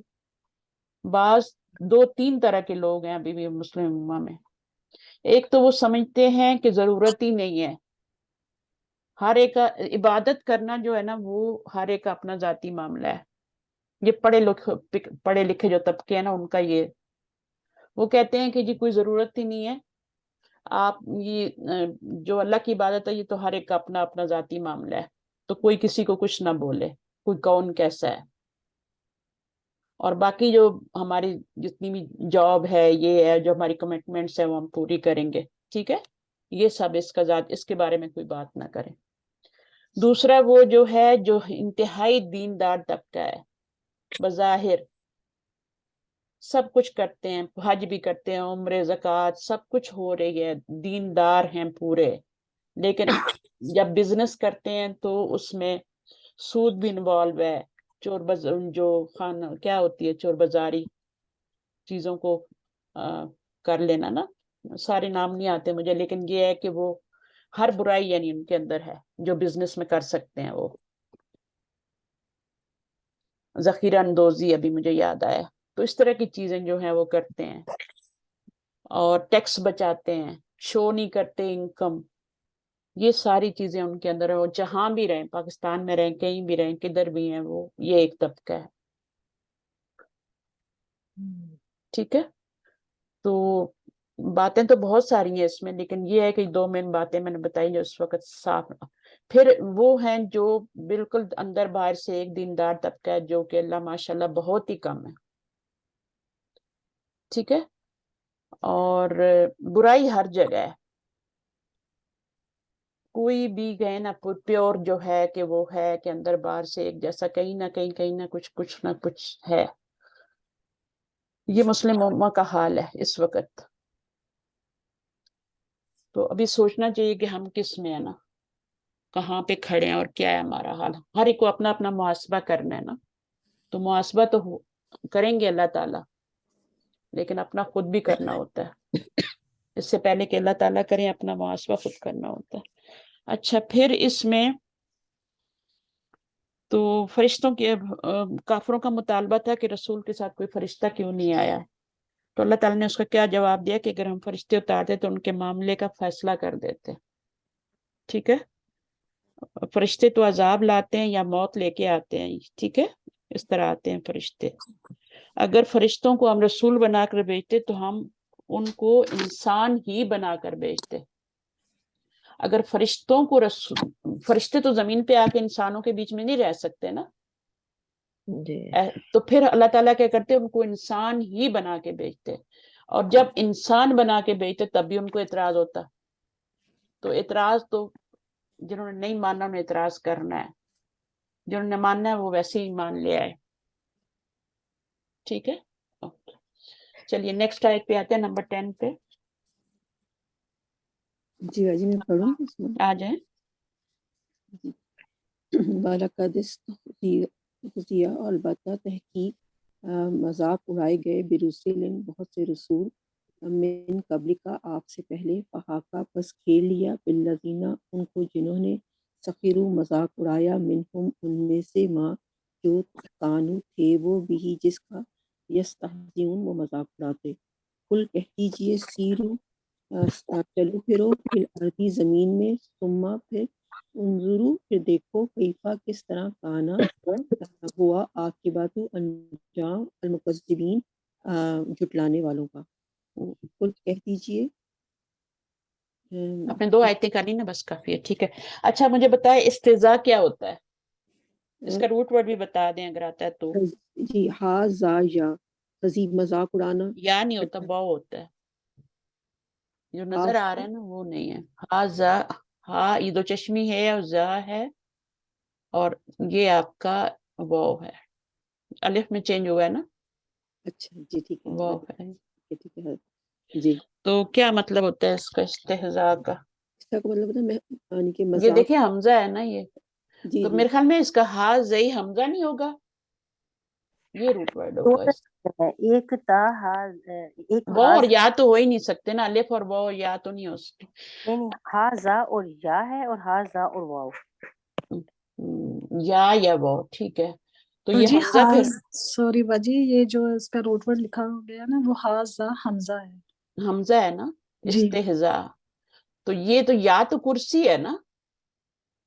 بعض 2-3 طرح کے لوگ ہیں ابھی بھی مسلم امہ میں۔ ایک تو وہ سمجھتے ہیں کہ ضرورت ہی نہیں ہے، ہر ایک کا عبادت کرنا جو ہے نا وہ ہر ایک کا اپنا ذاتی معاملہ ہے۔ یہ پڑھے لکھے جو طبقے ہیں نا ان کا یہ، وہ کہتے ہیں کہ جی کوئی ضرورت ہی نہیں ہے، آپ یہ جو اللہ کی عبادت ہے یہ تو ہر ایک کا اپنا اپنا ذاتی معاملہ ہے، تو کوئی کسی کو کچھ نہ بولے، کوئی کون کیسا ہے، اور باقی جو ہماری جتنی بھی جاب ہے، یہ ہے جو ہماری کمٹمنٹس ہیں وہ ہم پوری کریں گے، ٹھیک ہے، یہ سب اس کے بارے میں کوئی بات نہ کریں۔ دوسرا وہ جو ہے جو انتہائی دیندار طبقہ ہے، بظاہر سب کچھ کرتے ہیں، حج بھی کرتے ہیں، عمرے، زکوٰۃ سب کچھ ہو رہی ہے، دیندار ہیں پورے، لیکن جب بزنس کرتے ہیں تو اس میں سود بھی انوالو ہے، جو کیا ہوتی ہے چور بازاری، چیزوں کو کر لینا نا، سارے نام نہیں آتے مجھے، لیکن یہ ہے کہ وہ ہر برائی یعنی ان کے اندر ہے جو بزنس میں کر سکتے ہیں، وہ ذخیرہ اندوزی ابھی مجھے یاد آیا، تو اس طرح کی چیزیں جو ہیں وہ کرتے ہیں، اور ٹیکس بچاتے ہیں، شو نہیں کرتے انکم، یہ ساری چیزیں ان کے اندر ہیں، وہ جہاں بھی رہیں، پاکستان میں رہیں، کہیں بھی رہیں، کدھر بھی ہیں، وہ یہ ایک طبقہ ہے، ٹھیک ہے۔ تو باتیں تو بہت ساری ہیں اس میں، لیکن یہ ہے کہ 2 مین باتیں میں نے بتائی جو اس وقت صاف۔ پھر وہ ہیں جو بالکل اندر باہر سے ایک دیندار طبقہ ہے، جو کہ اللہ ماشاءاللہ بہت ہی کم ہے، ٹھیک ہے، اور برائی ہر جگہ ہے، کوئی بھی گئے نا پیور جو ہے کہ وہ ہے کہ اندر باہر سے ایک جیسا، کہیں نہ کچھ نہ کچھ ہے۔ یہ مسلم امہ کا حال ہے اس وقت، تو ابھی سوچنا چاہیے کہ ہم کس میں ہیں نا، کہاں پہ کھڑے ہیں اور کیا ہے ہمارا حال۔ ہر ایک کو اپنا اپنا محاسبہ کرنا ہے نا، تو محاسبہ تو کریں گے اللہ تعالیٰ، لیکن اپنا خود بھی کرنا ہوتا ہے، اس سے پہلے کہ اللہ تعالیٰ کریں اپنا محاسبہ خود کرنا ہوتا ہے۔ اچھا، پھر اس میں تو فرشتوں کے کافروں کا مطالبہ تھا کہ رسول کے ساتھ کوئی فرشتہ کیوں نہیں آیا، تو اللہ تعالیٰ نے اس کا کیا جواب دیا کہ اگر ہم فرشتے اتارتے تو ان کے معاملے کا فیصلہ کر دیتے، ٹھیک ہے، فرشتے تو عذاب لاتے ہیں یا موت لے کے آتے ہیں، ٹھیک ہے، اس طرح آتے ہیں فرشتے، اگر فرشتوں کو ہم رسول بنا کر بھیجتے تو ہم ان کو انسان ہی بنا کر بھیجتے، اگر فرشتوں کو فرشتے تو زمین پہ آ کے انسانوں کے بیچ میں نہیں رہ سکتے نا، جی تو پھر اللہ تعالیٰ کیا کرتے ان کو انسان ہی بنا کے بھیجتے، اور جب انسان بنا کے بھیجتے تب بھی ان کو اعتراض ہوتا، تو اعتراض تو جنہوں نے نہیں ماننا انہیں اعتراض کرنا ہے، جنہوں نے ماننا ہے وہ ویسے ہی مان لے آئے، ٹھیک ہے، اوکے۔ چلیے نیکسٹ آیت پہ آتے ہیں، نمبر 10 پہ جی باجی میں پڑھوں اس میں آ جائیں۔ بالقد استہزئ، البتہ تحقیق مذاق اڑائے گئے، برسول بہت سے رسول، من قبل کا آپ سے پہلے، فحاقہ پس کھیل لیا، بالذین ان کو جنہوں نے، سخروا مذاق اڑایا، منہم ان میں سے، ما جو کانو تھے وہ، بھی جس کا، یستہزئون وہ مذاق اڑاتے، قل کہہ دیجئے، سیرو چلو پھرو، فی الارض زمین میں، ثم پھر، انظرو پھر دیکھو، کیفا کس طرح، کانا ہوا، عاقبت انجام، المکذبین جھٹلانے والوں کا۔ قل کہہ دیجئے، اپنے 2 آیتیں کرنی نا بس کافی ہے، ٹھیک ہے۔ اچھا مجھے بتائے استہزاء کیا ہوتا ہے، اس کا روٹ ورڈ بھی بتا دیں اگر آتا ہے تو۔ جی ہا زا یا، عظیم مذاق اڑانا، یا نہیں ہوتا، با ہوتا ہے، جو ہا نظر آ رہا ہے نا وہ نہیں ہے، ہا زا، ہا یہ 2 چشمی ہے اور زا ہے، اور یہ آپ کا واو ہے، الف میں چینج ہوا ہے نا، اچھا جی ٹھیک ہے واو ہے. ٹھیک ہے جی. تو کیا مطلب ہوتا ہے اس کا استہزاء کا؟ اس کا مطلب ہوتا ہے یعنی کہ یہ مذاق. دیکھیں حمزہ ہے نا یہ، جی تو جی میرے خیال میں اس کا ہا زئی حمزہ نہیں ہوگا، یہ روٹ ورڈ دو ہوگا. ہے، ایک تا ہا، ایک وہ ہا اور یا تو ہو ہی نہیں سکتے نا، الف اور وہ یا تو نہیں ہو سکتے. نہیں ہا زا اور یا ہے، اور ہا زا اور واو. یا وہ ٹھیک ہے. تو یہ جی حمزہ پھر سوری باجی، یہ جو اس کا روٹ ورڈ لکھا ہو گیا نا وہ ہا حمزہ ہے. حمزہ ہے نا، جی استہزاء. تو یہ تو یا تو کرسی ہے نا،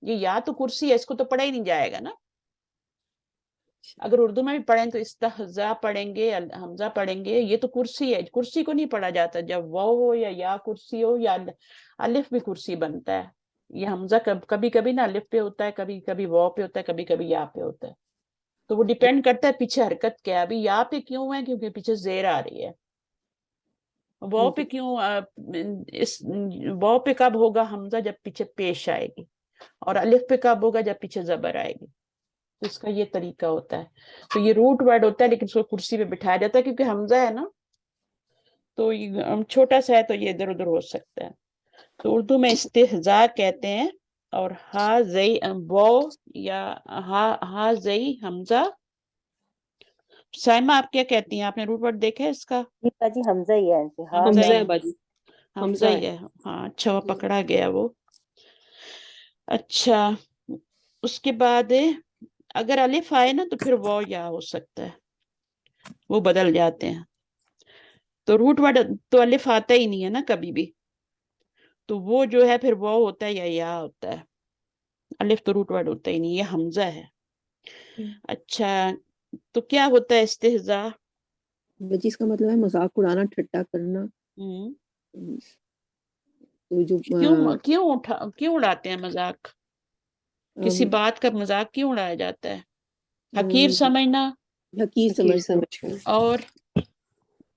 یہ یا تو کرسی ہے، اس کو تو پڑھا ہی نہیں جائے گا نا. اگر اردو میں بھی پڑھیں تو استہزاء پڑھیں گے، حمزہ پڑھیں گے. یہ تو کرسی ہے، کرسی کو نہیں پڑھا جاتا. جب واو ہو یا کرسی ہو یا الف بھی کرسی بنتا ہے. یہ حمزہ کبھی کبھی نا الف پہ ہوتا ہے، کبھی کبھی واو پہ ہوتا ہے، کبھی کبھی یا پہ ہوتا ہے. تو وہ ڈیپینڈ کرتا ہے پیچھے حرکت کیا ہے. ابھی یا پہ کیوں ہے؟ کیونکہ پیچھے زیر آ رہی ہے. واو پہ کیوں واو پہ کب ہوگا حمزہ؟ جب پیچھے پیش آئے گی. اور الف پہ کب ہوگا؟ جب پیچھے زبر آئے گی. تو اس کا یہ طریقہ ہوتا ہے. تو یہ روٹ ورڈ ہوتا ہے، لیکن اس کو کرسی پہ بٹھایا جاتا ہے کیونکہ حمزہ ہے نا، تو چھوٹا سا ہے تو یہ ادھر ادھر ہو سکتا ہے. تو اردو میں استہزاء کہتے ہیں. اور ہا زئی واو یا ہا زئی حمزہ. سائمہ آپ کیا کہتی ہیں؟ آپ نے روٹ ورڈ دیکھا ہے اس کا؟ جی حمزہ ہی ہے جی، ہا حمزہ حمزہ ہی ہے ہے، باجی. حمزہ ہی ہے. ہاں اچھا، وہ پکڑا گیا وہ. اچھا، اس کے بعد اگر الف آئے نا تو پھر واو یا ہو سکتا ہے، وہ بدل جاتے ہیں. تو روٹ ورڈ تو الف آتا ہی نہیں ہے نا کبھی بھی، تو وہ جو ہے پھر واو ہوتا ہے یا ہوتا ہے. الف تو روٹ ورڈ ہوتا ہی نہیں. یہ حمزہ ہے. اچھا، تو کیا ہوتا ہے استہزاء؟ جی اس کا مطلب ہے مذاق اڑانا، ٹھٹا کرنا. تو جو کیوں اڑاتے ہیں مذاق؟ کسی بات کا مذاق کیوں اڑایا جاتا ہے؟ حقیر سمجھنا، حقیر حقیر سمجھنا، سمجھ کر. اور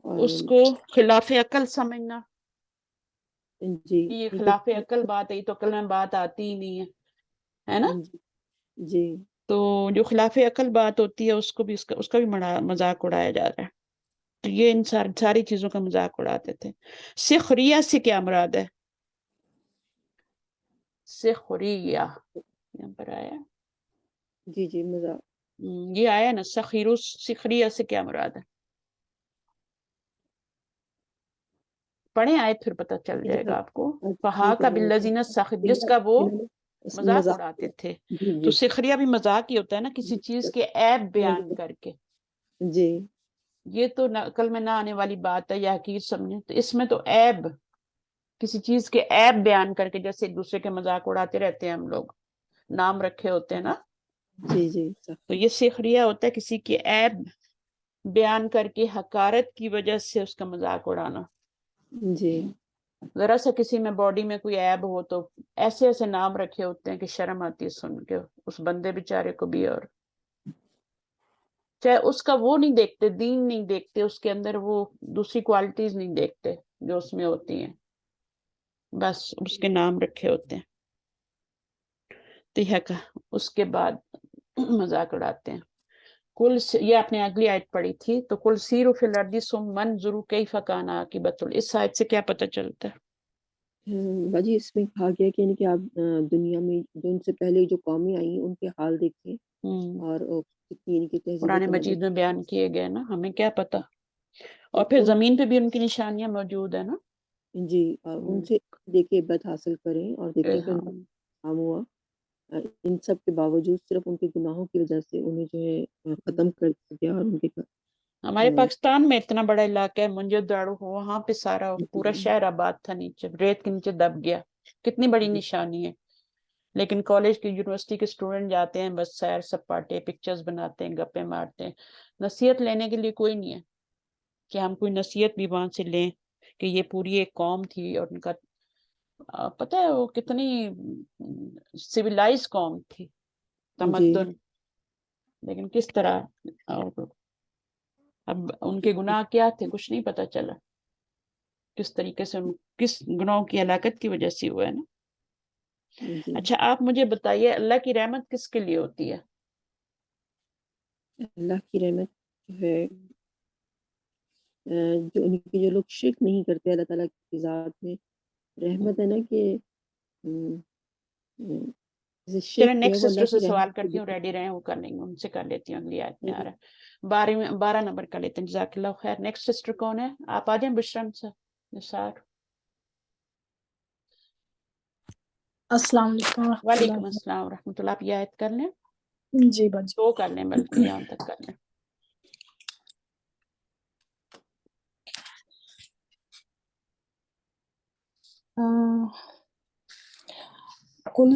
اور اس کو خلاف عقل سمجھنا. جی یہ خلاف عقل بات ہے، تو عقل میں بات آتی ہی نہیں ہے نا. جی تو جو خلاف عقل بات ہوتی ہے اس کو بھی اس کا بھی مذاق اڑایا جا رہا ہے. تو یہ ان ساری چیزوں کا مذاق اڑاتے تھے. سخریہ سے کیا مراد ہے؟ سخریہ یہاں پر آیا، جی جی مذاق. یہ آیا نا سخیرو. سخریہ سے کیا مراد ہے؟ پڑھیں آئے پھر پتہ چل جائے گا آپ کو. فہاک بالذین سخر، جس کا وہ مذاق اڑاتے تھے. تو سخریہ بھی مذاق ہی ہوتا ہے نا، کسی چیز کے عیب بیان کر کے. جی یہ تو عقل میں نہ آنے والی بات ہے یا حقیر سمجھیں. تو اس میں تو عیب، کسی چیز کے عیب بیان کر کے، جیسے ایک دوسرے کے مذاق اڑاتے رہتے ہیں ہم لوگ، نام رکھے ہوتے ہیں نا. جی جی تو یہ سخریہ ہوتا ہے کسی کے عیب بیان کر کے حقارت کی وجہ سے اس کا مذاق اڑانا. جی ذرا سا کسی میں باڈی میں کوئی عیب ہو تو ایسے ایسے نام رکھے ہوتے ہیں کہ شرم آتی ہے سن کے اس بندے بیچارے کو بھی. اور چاہے اس کا وہ نہیں دیکھتے، دین نہیں دیکھتے، اس کے اندر وہ دوسری کوالٹیز نہیں دیکھتے جو اس میں ہوتی ہیں، بس اس کے نام رکھے ہوتے ہیں. تو اس کے بعد مذاق اڑاتے ہیں. یہ آپ نے اگلی آیت پڑھی تھی. تو کل سیروا فی الارض ثم انظروا کیف کان عاقبۃ. اس آیت سے کیا پتہ چلتا ہے؟ باجی اس میں کہا گیا کہ آپ دنیا میں جو ان سے پہلے جو قومیں آئی ان کے حال دیکھیں، اور قرآن مجید میں بیان کیے گئے نا، ہمیں کیا پتہ. اور پھر زمین پہ بھی ان کی نشانیاں موجود ہیں نا. جی ان سے دیکھے عبرت حاصل کریں اور دیکھیں کہ کام ہوا. ان سب کے باوجود صرف ان کے گناہوں کی وجہ سے انہیں جو ہے ختم کر دیا. اور ان کے ہمارے پاکستان میں اتنا بڑا علاقہ ہے منجر وہاں پہ سارا پورا شہر آباد تھا، نیچے ریت کے نیچے دب گیا. کتنی بڑی نشانی ہے. لیکن کالج کی یونیورسٹی کے اسٹوڈنٹ جاتے ہیں، بس سیر سپاٹے پکچرز بناتے ہیں، گپے مارتے ہیں. نصیحت لینے کے لیے کوئی نہیں ہے کہ ہم کوئی نصیحت بھی وہاں سے لیں کہ یہ پوری ایک قوم تھی اور ان کا پتہ ہے وہ کتنی سویلائز قوم تھی، تمدن. لیکن کس طرح اب ان کے گناہ کیا تھے کچھ نہیں پتا چلا. کس طریقے سے کس گناہوں کی ہلاکت کی وجہ سے ہوا ہے نا. اچھا آپ مجھے بتائیے اللہ کی رحمت کس کے لیے ہوتی ہے؟ اللہ کی رحمت جو ہے جو لوگ شرک نہیں کرتے اللہ تعالیٰ کی ذات میں، رحمت ہے نا کہ چلیں شرک جو ہے نیکسٹ وہ سسٹر اللہ سے کی سوال رحمت کرتی ہوں، کو ریڈی رہیں، وہ کر لیں گے، ان سے کر لیتی ہوں، اگلی آیت میں آ رہا ہے 12 نمبر کر لیتے ہیں، جزاک اللہ خیر۔ نیکسٹ سسٹر کون ہے؟ آپ آ جائیں بشرم سے، نثار۔ السلام علیکم ورحمۃ وعلیکم اللہ۔ السلام ورحمۃ اللہ۔ آپ یہ آیت کر لیں، جی بجی، 2 کر لیں، بلکہ یہاں تک کر لیں۔ قل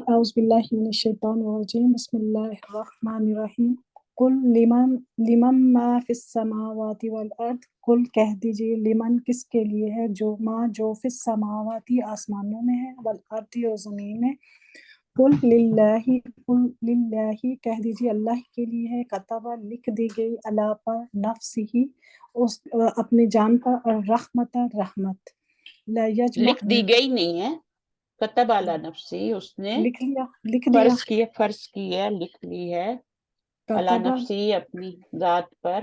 اعوذ باللہ من الشیطان الرجیم، بسم اللہ الرحمن الرحیم۔ قل لمن ما فی السماوات والارض، قل کہہ دیجئے لمن کس کے لیے ہے، جو فی السماوات آسمانوں میں ہے، والارض اور زمین میں، قل للہ کہہ دیجئے اللہ کے لیے ہے، کتبہ لکھ دی گئی، اللہ پر نفسہ اس اپنی جان پر، الرحمت رحمت، لا یجمع لکھ دی گئی نہیں ہے، کتب علی نفسی، اس نے لکھ دیا فرض کی ہے، لکھ لی ہے، علی کتبہ نفسی، اپنی ذات پر،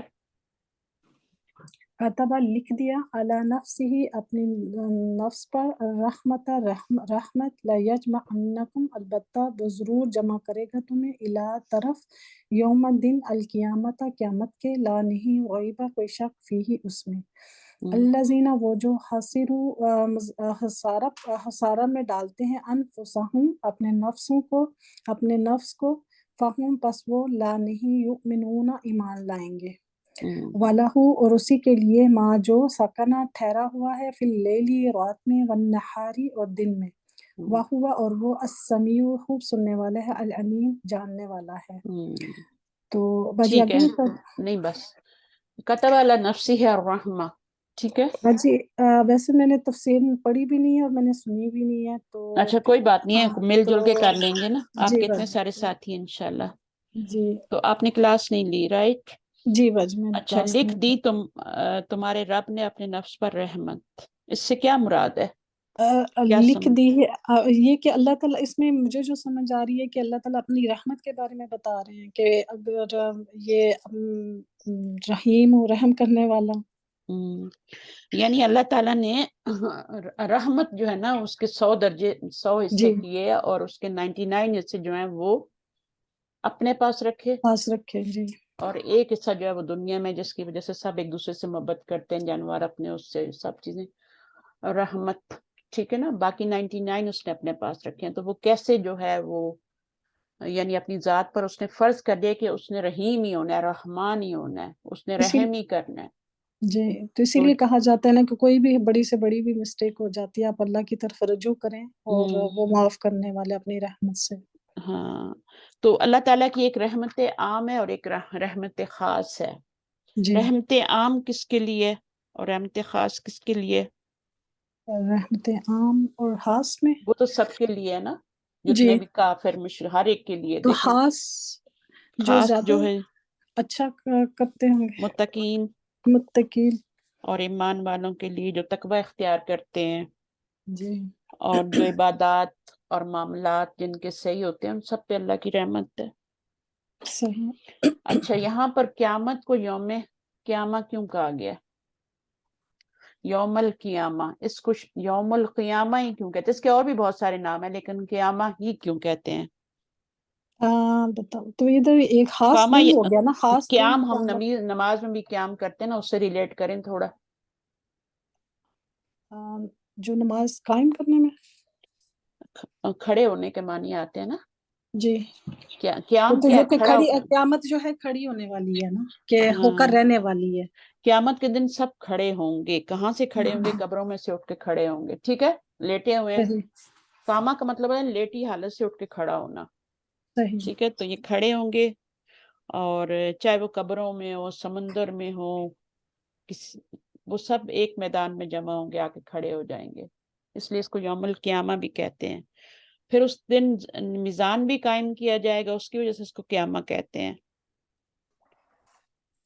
کتبہ لکھ دیا، علی نفسہ اپنی نفس پر، رحمت رحمت، لا یجمعنکم البتہ وہ ضرور جمع کرے گا تمہیں، الی طرف، یوم دن القیامت قیامت کے، لا نہیں غیبہ کوئی شک فیہ اس میں، الذین وہ جو خسارہ میں ڈالتے ہیں، انفسہم اپنے نفس کو، فہم پس وہ لا نہیں یؤمنون ایمان لائیں گے، وَلَهُ اور اسی کے لیے ما جو سکنہ ٹھہرا ہوا ہے، فی اللیل رات میں، والنہاری اور دن میں، وَهُوَ اور وہ السمیع خوب سننے والا ہے، العلیم جاننے والا ہے۔ تو باجی ٹھیک ہے، آگے سب نہیں بس کتب علی نفسی ہے الرحمہ، ٹھیک ہے۔ باجی ویسے میں نے تفسیر پڑھی بھی نہیں ہے اور میں نے سنی بھی نہیں ہے، تو اچھا کوئی بات نہیں ہاں ہے، مل تو جل کے کر لیں گے نا، آپ جی کے اتنے باجی، سارے ساتھی ہیں انشاءاللہ۔ جی تو آپ نے کلاس نہیں لی، رائٹ؟ جی باجی میں نے اچھا، کلاس لکھ نہیں دی تمہارے رب نے اپنے نفس پر رحمت، اس سے کیا مراد ہے؟ کیا لکھ سمجھ؟ دی ہے یہ کہ اللہ تعالیٰ، اس میں مجھے جو سمجھ آ رہی ہے کہ اللہ تعالیٰ اپنی رحمت کے بارے میں بتا رہے ہیں کہ اگر یہ رحیم و رحم کرنے والا، یعنی اللہ تعالیٰ نے رحمت جو ہے نا اس کے 100 درجے، 100 حصے جی کیے، اور اس کے 99 حصے جو ہیں وہ اپنے پاس رکھے، پاس رکھے، جی اور ایک حصہ جو ہے وہ دنیا میں، جس کی وجہ سے سب ایک دوسرے سے محبت کرتے ہیں، جانور اپنے، اس سے سب چیزیں، رحمت، ٹھیک ہے نا، باقی 99 اس نے اپنے پاس رکھے ہیں۔ تو وہ کیسے جو ہے وہ، یعنی اپنی ذات پر اس نے فرض کر دیا کہ اس نے رحیم ہی ہونا ہے، رحمان ہی ہونا ہے، اس نے اسی رحم ہی کرنا ہے۔ جی تو اسی تو لیے کہا جاتا ہے نا کہ کوئی بھی بڑی سے بڑی بھی مسٹیک ہو جاتی ہے، آپ اللہ کی طرف رجوع کریں اور وہ معاف کرنے والے اپنی رحمت سے۔ ہاں، تو اللہ تعالیٰ کی ایک رحمت عام ہے اور ایک رحمت خاص ہے۔ جی رحمت عام کس کے لیے اور رحمت خاص کس کے لیے؟ رحمت عام اور خاص میں، وہ تو سب کے لیے ہے نا، جی جتنے بھی کافر مشرک، ہر ایک کے لیے۔ تو دیکھیں خاص جو خاص زیادہ جو ہے اچھا کرتے ہوں گے، متقین متقین، اور ایمان والوں کے لیے جو تقوی اختیار کرتے ہیں، جی اور جو عبادات اور معاملات جن کے صحیح ہوتے ہیں، ان سب پہ اللہ کی رحمت ہے۔ صحیح۔ اچھا، یہاں پر قیامت کو یوم قیامہ کیوں کہا گیا؟ یوم القیامہ، اس کو یوم القیامہ ہی کیوں کہتے ہیں؟ اس کے اور بھی بہت سارے نام ہیں، لیکن قیامہ ہی کیوں کہتے ہیں؟ بتاؤ تو ادھر ایک خاص قیامہ، وہی ہو گیا نا، خاص تو قیام ہم قیامت، نماز میں بھی قیام کرتے ہیں نا، اس سے ریلیٹ کریں تھوڑا۔ جو نماز قائم کرنے میں، کھڑے ہونے کے معنی آتے ہیں نا، جی قیام تو کیا جو ہے؟ کہ کھڑا کھڑی ہو۔ قیامت جو ہے کھڑی ہونے والی ہے نا، کہ ہو ہاں، کر رہنے والی ہے۔ قیامت کے دن سب کھڑے ہوں گے، کہاں سے کھڑے ہوں گے؟ ہاں، قبروں میں سے اٹھ کے کھڑے ہوں گے، ٹھیک ہے، لیٹے ہوئے ہیں، صحیح قامہ کا مطلب ہے لیٹی حالت سے اٹھ کے کھڑا ہونا، صحیح، ٹھیک ہے، تو یہ کھڑے ہوں گے، اور چاہے وہ قبروں میں ہو، سمندر میں ہو، وہ سب ایک میدان میں جمع ہوں گے، آ کے کھڑے ہو جائیں گے، اس لیے اس کو یوم القیامہ بھی کہتے ہیں۔ پھر اس دن میزان بھی قائم کیا جائے گا، اس کی وجہ سے اس کو قیامہ کہتے ہیں۔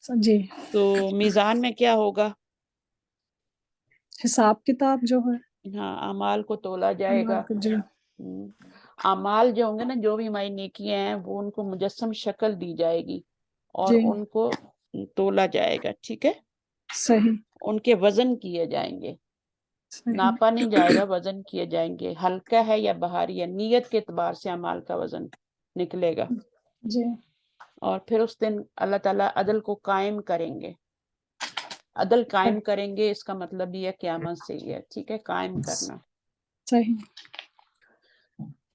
جی تو میزان میں کیا ہوگا؟ حساب کتاب جو ہے، ہاں، اعمال کو تولا جائے گا۔ جی اعمال جو ہوں گے نا، جو بھی ہماری نیکیاں ہیں، وہ ان کو مجسم شکل دی جائے گی اور جی ان کو تولا جائے گا، ٹھیک ہے۔ صحیح ان کے وزن کیے جائیں گے، صحیح ناپا نہیں جائے گا، وزن کیے جائیں گے، ہلکا ہے یا بھاری ہے، نیت کے اعتبار سے اعمال کا وزن نکلے گا۔ جی اور پھر اس دن اللہ تعالیٰ عدل کو قائم کریں گے، عدل قائم کریں گے، اس کا مطلب یہ قیامت سے ہی ہے، ٹھیک ہے، قائم کرنا۔ صحیح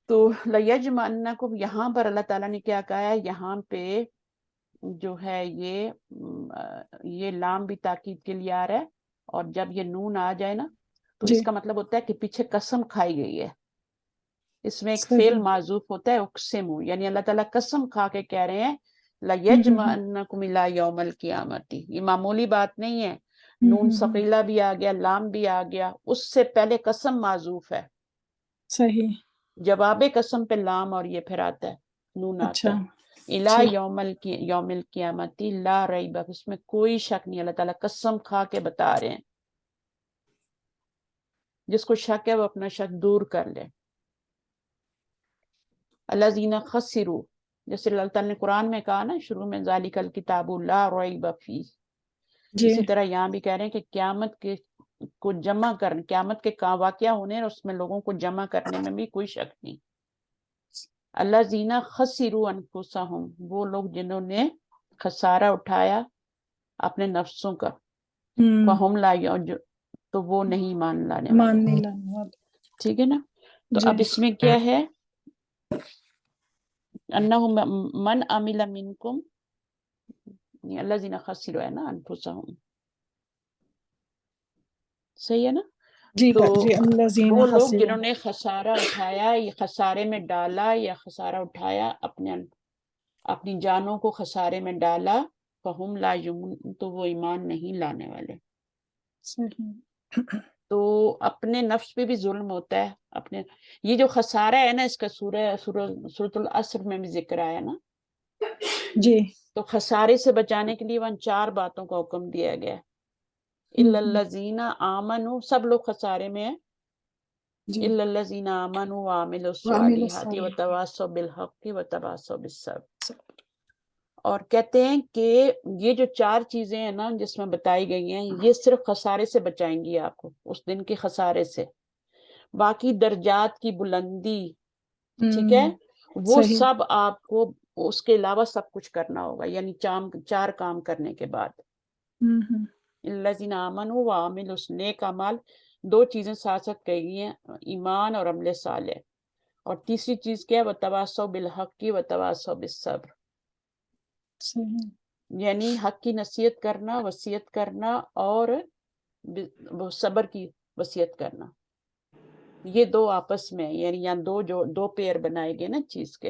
تو لَيَجْمَعَنَّكُمْ، یہاں پر اللہ تعالیٰ نے کیا کہا ہے، یہاں پہ جو ہے یہ لام بھی تاکید کے لیے آ رہا ہے، اور جب یہ نون آ جائے نا تو جی اس کا مطلب ہوتا ہے کہ پیچھے قسم کھائی گئی ہے، اس میں ایک فعل صحیح معذوف ہوتا ہے اقسم، یعنی اللہ تعالیٰ قسم کھا کے کہہ رہے ہیں ہم، لَيَجْمَعَنَّكُمْ إِلَىٰ يَوْمِ الْقِيَامَةِ، یہ معمولی بات نہیں ہے، نون ثقیلہ بھی آ گیا، لام بھی آ گیا، اس سے پہلے قسم معذوف ہے، صحیح جواب قسم پہ لام اور یہ پھر آتا ہے، نون اچھا آتا ہے، الا ٹھیک یوم القیامت لا ریب، اس میں کوئی شک نہیں، اللہ تعالیٰ قسم کھا کے بتا رہے ہیں، جس کو شک ہے وہ اپنا شک دور کر لے۔ الذین خسروا، جیسے اللہ تعالیٰ نے قرآن میں کہا نا شروع میں ذالک الکتاب لا ریب فیہ، جی اسی طرح یہاں بھی کہہ رہے ہیں کہ قیامت کے کو جمع کرنے، قیامت کے واقعہ ہونے اور اس میں لوگوں کو جمع کرنے میں بھی کوئی شک نہیں۔ الذین خسروا انفسہم، وہ لوگ جنہوں نے خسارہ اٹھایا اپنے نفسوں کا، فہم لا تو وہ نہیں مان لانے والے، مان نہیں لانے والے، ٹھیک ہے نا۔ تو جی اب اس میں کیا ہے، انہم من عمل منکم، الذین خسروا ہے نا انفسہم، صحیح ہے نا۔ جی تو جی الذین وہ لوگ خسروا، جنہوں نے خسارہ اٹھایا، یا خسارے میں ڈالا، یا خسارہ اٹھایا اپنی جانوں کو خسارے میں ڈالا، فہم لا یؤمنون، تو وہ ایمان نہیں لانے والے۔ صحیح تو اپنے نفس پہ بھی ظلم ہوتا ہے، اپنے یہ جو خسارہ ہے نا، اس کا سورۃ العصر میں بھی ذکر آیا نا، جی تو خسارے سے بچانے کے لیے وہاں 4 باتوں کا حکم دیا گیا ہے، الا الذین آمنوا، سب لوگ خسارے میں ہیں، جی الا الذین آمنوا وعملوا وعملوا الصالحات الصالحات، وتواصوا بالحق وتواصوا بالصبر۔ اور کہتے ہیں کہ یہ جو 4 چیزیں ہیں نا جس میں بتائی گئی ہیں، یہ صرف خسارے سے بچائیں گی آپ کو، اس دن کے خسارے سے، باقی درجات کی بلندی، ٹھیک ہے، وہ صحیح سب آپ کو اس کے علاوہ سب کچھ کرنا ہوگا، یعنی 4 کام کرنے کے بعد، الذین آمنوا وعملوا، نیک اعمال، 2 چیزیں ساتھ ساتھ کہی گئی ہیں، ایمان اور عمل صالح، اور تیسری چیز کیا ہے، وتواصوا بالحق وتواصوا بالصبر، صحیح یعنی حق کی نصیحت کرنا، وصیت کرنا، اور وہ صبر کی وصیت کرنا، یہ 2 آپس میں، یعنی یہاں 2 پیر بنائے گئے نا چیز کے،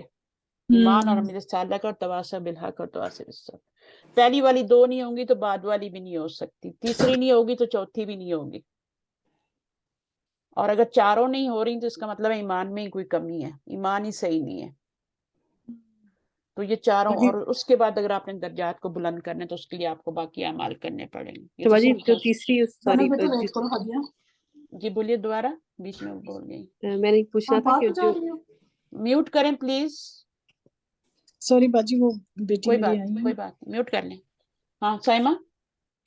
ایمان اور عمل صالح کا، اور تواصوا بالحق اور تواصوا بالصبر۔ پہلی والی 2 نہیں ہوں گی تو بعد والی بھی نہیں ہو سکتی، تیسری نہیں ہوگی تو چوتھی بھی نہیں ہوگی، اور اگر 4 نہیں ہو رہی تو اس کا مطلب ہے ایمان میں ہی کوئی کمی ہے، ایمان ہی صحیح نہیں ہے۔ تو یہ 4، اور اس کے بعد اگر آپ نے درجات کو بلند کرنے تو اس کے لیے آپ کو باقی اعمال کرنے پڑیں گے۔ یہ شبا تو جی سب جو تیسری سوری جی بولیے دوبارہ، بیچ میں بول گئی، میں نے پوچھنا تھا کہ جو میوٹ کریں پلیز، سوری باجی وہ بیٹی کوئی میری بات آئی ہے، کوئی بات میوٹ کر لیں۔ ہاں سائمہ،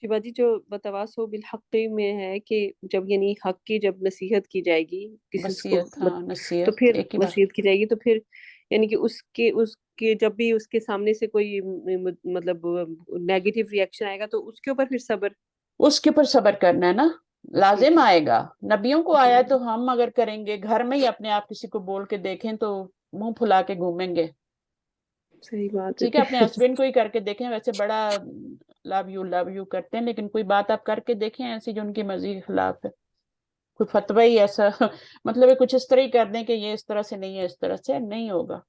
شبا جی جو بتواصوا بالحق میں ہے کہ جب یعنی حق کی جب نصیحت کی جائے گی کسی کو وصیت، ہاں تو نصیحت پھر ایک ہی بات، وصیت کی جائے گی، تو پھر یعنی کہ اس کے جب بھی اس کے سامنے سے کوئی مطلب نیگیٹو ریئیکشن آئے گا تو اس کے اوپر پھر صبر، اس کے اوپر صبر کرنا ہے نا، ٹھیک لازم ہے، آئے گا، نبیوں کو آیا ہے تو ہم اگر کریں گے، گھر میں ہی اپنے آپ کسی کو بول کے دیکھیں تو منہ پھلا کے گھومیں گے، صحیح بات ٹھیک ہے، اپنے ہسبینڈ کو ہی کر کے دیکھیں، ویسے بڑا لو یو کرتے ہیں، لیکن کوئی بات آپ کر کے دیکھیں ایسی جو ان کی مرضی کے خلاف ہے، کوئی فتویٰ ہی ایسا مطلب ہے کچھ اس طرح ہی کر دیں کہ یہ اس طرح سے نہیں ہے، اس طرح سے نہیں ہوگا،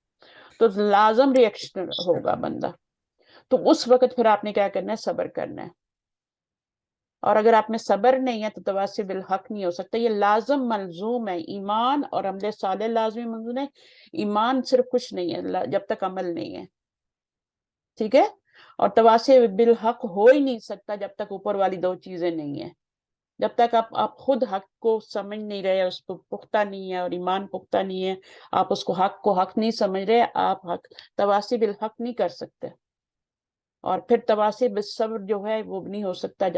تو لازم ریئیکشن ہوگا بندہ، تو اس وقت پھر آپ نے کیا کرنا ہے، صبر کرنا ہے، اور اگر آپ میں صبر نہیں ہے تو تواصی بالحق نہیں ہو سکتا، یہ لازم ملزوم ہے، ایمان اور عمل صالح لازمی ملزوم ہے، ایمان صرف کچھ نہیں ہے جب تک عمل نہیں ہے، ٹھیک ہے، اور تواصی بالحق ہو ہی نہیں سکتا جب تک اوپر والی 2 چیزیں نہیں ہیں، جب تک آپ خود حق کو سمجھ نہیں رہے، اس کو پختہ نہیں ہے، اور ایمان پختہ نہیں ہے، آپ اس کو حق نہیں سمجھ رہے، آپ حق تواصی بالحق نہیں کر سکتے، اور پھر تواصب بالصبر جو ہے وہ نہیں ہو سکتا،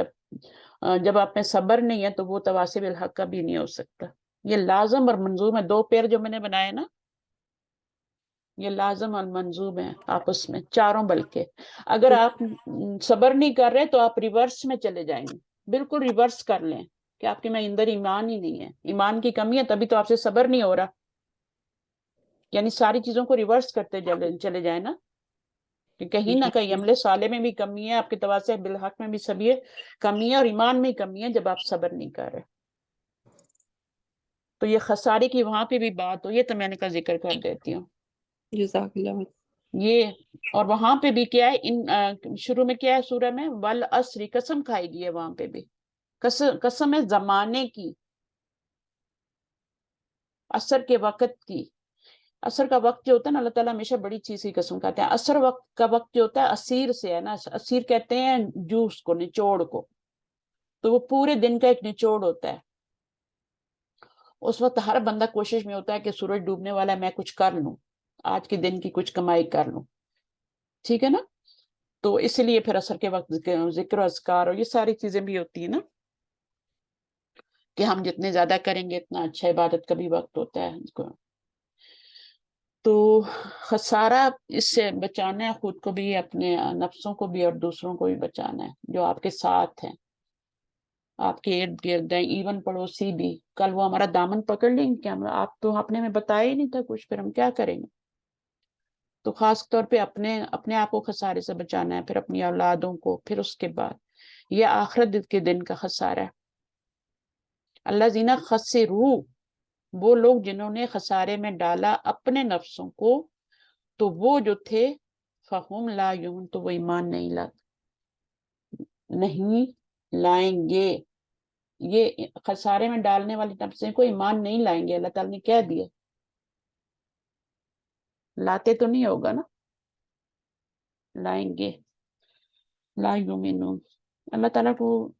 جب آپ میں صبر نہیں ہے تو وہ تواصب بالحق کا بھی نہیں ہو سکتا. یہ لازم اور منظوم ہے، 2 پیر جو میں نے بنائے نا، یہ لازم اور منظوم ہے آپس میں، چاروں. بلکہ اگر آپ صبر نہیں کر رہے تو آپ ریورس میں چلے جائیں گے، بالکل ریورس کر لیں کہ آپ کے میں اندر ایمان ہی نہیں ہے، ایمان کی کمی ہے، تبھی تو آپ سے صبر نہیں ہو رہا. یعنی ساری چیزوں کو ریورس کرتے چلے جائیں نا، کہ کہیں نہ کہیں عمل صالح میں بھی کمی ہے، آپ کے تواصب بالحق میں بھی سبھی کمی ہے، اور ایمان میں کمی ہے جب آپ صبر نہیں کر رہے. تو یہ خسارے کی وہاں پہ بھی بات ہوئی ہے تو میں نے کہا ذکر کر دیتی ہوں. جزاک اللہ. یہ اور وہاں پہ بھی کیا ہے، شروع میں کیا ہے سورہ میں، والعصر، قسم کھائی گئی ہے وہاں پہ بھی، قسم ہے زمانے کی، عصر کے وقت کی. عصر کا وقت جو ہوتا ہے نا، اللہ تعالیٰ ہمیشہ بڑی چیز کی قسم کھاتے ہیں. عصر وقت کا وقت جو ہوتا ہے اسیر سے ہے نا، اسیر کہتے ہیں جوس کو، نچوڑ کو، تو وہ پورے دن کا ایک نچوڑ ہوتا ہے. اس وقت ہر بندہ کوشش میں ہوتا ہے کہ سورج ڈوبنے والا ہے، میں کچھ کر لوں، آج کے دن کی کچھ کمائی کر لوں، ٹھیک ہے نا. تو اس لیے پھر عصر کے وقت ذکر و اذکار اور یہ ساری چیزیں بھی ہوتی ہیں نا، کہ ہم جتنے زیادہ کریں گے اتنا اچھا. عبادت کا بھی وقت ہوتا ہے اس کو. تو خسارہ اس سے بچانا ہے، خود کو بھی، اپنے نفسوں کو بھی، اور دوسروں کو بھی بچانا ہے جو آپ کے ساتھ ہیں، آپ کے ارد گرد ہیں، ایون پڑوسی بھی. کل وہ ہمارا دامن پکڑ لیں گے، آپ تو اپنے میں بتایا ہی نہیں تھا کچھ، پھر ہم کیا کریں گے. تو خاص طور پہ اپنے آپ کو خسارے سے بچانا ہے، پھر اپنی اولادوں کو، پھر اس کے بعد یہ آخرت کے دن کا خسارہ ہے. اللہ زینہ خسرو، وہ لوگ جنہوں نے خسارے میں ڈالا اپنے نفسوں کو، تو وہ جو تھے فہم لا یؤمنون، تو وہ ایمان نہیں لائیں گے. یہ خسارے میں ڈالنے والی نفسیں کو ایمان نہیں لائیں گے، اللہ تعالیٰ نے کہہ دیا. لاتے تو نہیں ہوگا نا، لائیں گے. لا یؤمنون، اللہ تعالیٰ کو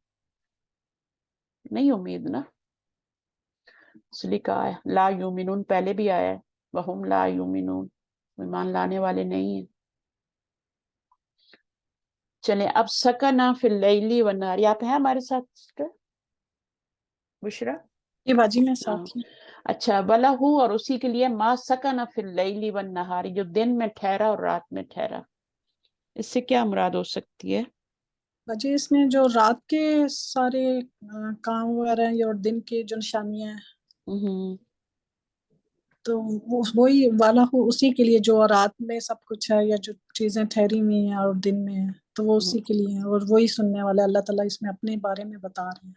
نہیں امید نا، اس لیے کہا ہے لا یؤمنون. پہلے بھی آیا ہے وہم لا یؤمنون، ایمان لانے والے نہیں ہیں. چلیں اب سکنا فی اللیل والنہار، آپ ہیں ہمارے ساتھ سسٹر بشرا؟ یہ باجی میں ہاں ساتھ ہوں. اچھا. وَلَهُ، اور اسی کے لیے ما سکن فی اللیل والنہار، جو دن میں ٹھہرا اور رات میں ٹھہرا. اس سے کیا مراد ہو سکتی ہے؟ باجی اس میں جو رات کے سارے کام وغیرہ ہیں اور دن کے جو نشانیاں ہیں، تو وہی والا ہو اسی کے لیے، جو رات میں سب کچھ ہے یا جو چیزیں ٹھہری ہوئی ہیں اور دن میں ہیں، تو وہ اسی کے لیے ہیں، اور وہی سننے والا اللہ تعالیٰ اس میں اپنے بارے میں بتا رہے ہیں.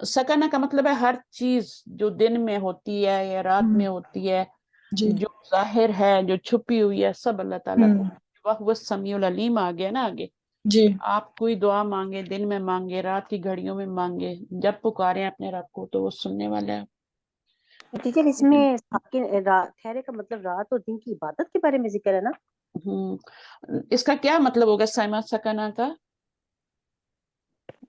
سکنا کا مطلب ہے ہر چیز جو دن میں ہوتی ہے یا رات میں ہوتی ہے، جی جو ظاہر ہے جو چھپی ہوئی ہے، سب اللہ تعالیٰ کو. ہوں وہ السمیع العلیم آ گیا نا آگے. جی آپ کوئی دعا مانگے، دن میں مانگے، رات کی گھڑیوں میں مانگے، جب پکارے اپنے رب کو تو وہ سننے والا ہے. ٹیچر اس میں ٹھہرے کا مطلب رات اور دن کی عبادت کے بارے میں ذکر ہے نا؟ اس کا کیا مطلب ہوگا سائمہ سکنا کا؟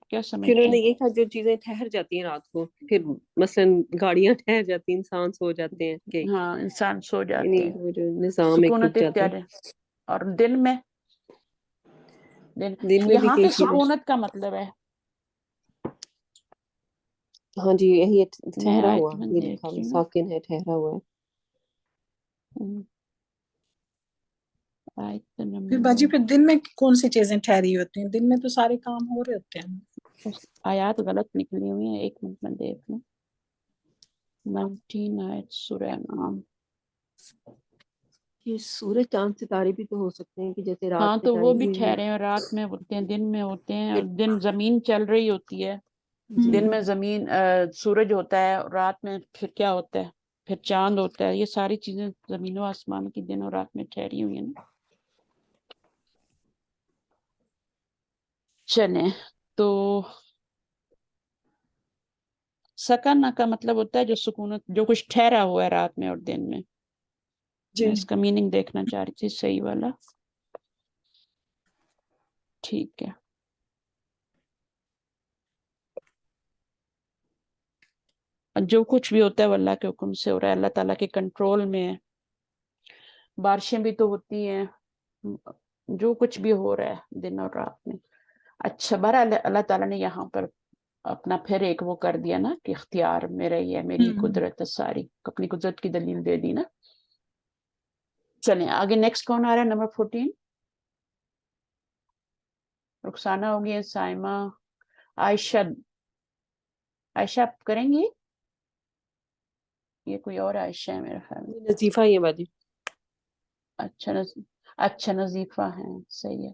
کیا کہ سمجھتے انہوں نے ہیں؟ یہ کہا جو چیزیں ٹھہر جاتی ہیں رات کو، پھر مثلا گاڑیاں ٹھہر جاتی ہیں، انسان سو جاتے ہیں، کہ ہاں انسان سو جاتے یعنی ہیں، وہ جو نظام ایک سکونت ٹوٹ جاتا اختیار ہے. اور دن میں ہے. دن میں بھی یہاں کئی پہ چیزیں، سکونت کا مطلب ہے. ہاں جی یہی میں ٹھہرا آیت ہوا، میں یہ دیکھ لکھا ہوا رہی ہوں. ساکن ہے، ٹھہرا ہوا ہے. آیت پھر نمبر باجی پھر دن میں کون سی چیزیں ٹھہری ہوتی ہیں؟ دن میں تو سارے کام ہو رہے ہوتے ہیں. آیات غلط نکلی ہوئی ہیں، ایک منٹ میں دیکھ لوں. 19 آیت سورہ انعام. یہ سورج چاند ستارے بھی تو ہو سکتے ہیں کہ جیسے ہاں رات کے تو وہ ٹائم بھی میں ٹھہرے ہیں، رات میں ہوتے ہیں، دن میں ہوتے ہیں، اور پھر دن زمین چل رہی ہوتی ہے، دن میں زمین سورج ہوتا ہے، اور رات میں پھر کیا ہوتا ہے، پھر چاند ہوتا ہے. یہ ساری چیزیں زمین و آسمان کی دن اور رات میں ٹھہری ہوئی ہیں نا. چلیں تو سکن کا مطلب ہوتا ہے جو سکونت، جو کچھ ٹھہرا ہوا ہے رات میں اور دن میں. جی میں اس کا میننگ دیکھنا چاہ رہی تھی صحیح والا. ٹھیک ہے. جو کچھ بھی ہوتا ہے وہ اللہ کے حکم سے ہو رہا ہے، اللہ تعالیٰ کے کنٹرول میں ہے. بارشیں بھی تو ہوتی ہیں، جو کچھ بھی ہو رہا ہے دن اور رات میں. اچھا بہرحال اللہ تعالیٰ نے یہاں پر اپنا پھر ایک وہ کر دیا نا کہ اختیار میرا ہی ہے، میری قدرت ہے ساری، اپنی قدرت کی دلیل دے دی نا. چلیں آگے نیکسٹ کون آ رہا ہے؟ نمبر 14 رخسانہ ہوگی، سائمہ، عائشہ. عائشہ آپ کریں گی؟ یہ کوئی اور عائشہ ہے میرا خیال میں. نظیفہ یہ والی. اچھا نظیفہ ہیں، صحیح ہے.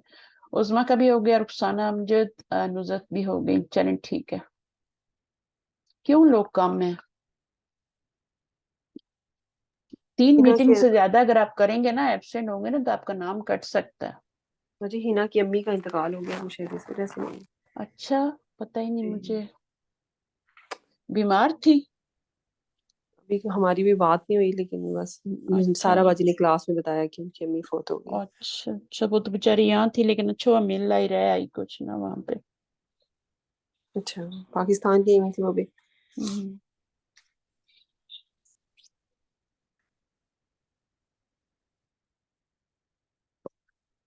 عظمیٰ کا بھی ہو گیا، رخسانہ، امجد، نزت بھی ہو گئی. چلیں ٹھیک ہے. کیوں لوگ کم ہیں؟ 3 ہنا میٹنگ کے سے زیادہ اگر آپ کریں گے نا، ایبسینٹ ہوں گے نا، تو آپ کا نام کٹ سکتا ہے. جی ہنا کی امی کا انتقال ہو گیا مجھے اس وجہ سے. اچھا پتہ ہی نہیں جی. مجھے. بیمار تھی؟ ابھی ہماری بھی بات نہیں ہوئی، لیکن بس اچھا سارا باجی نے کلاس میں بتایا کہ ان کی امی فوت ہو گئی. اچھا وہ تو بیچاری یہاں تھی، لیکن اچھا وہ مل ہی رہا آئی کچھ نا وہاں پہ. اچھا پاکستان کی امی تھی وہ بھی.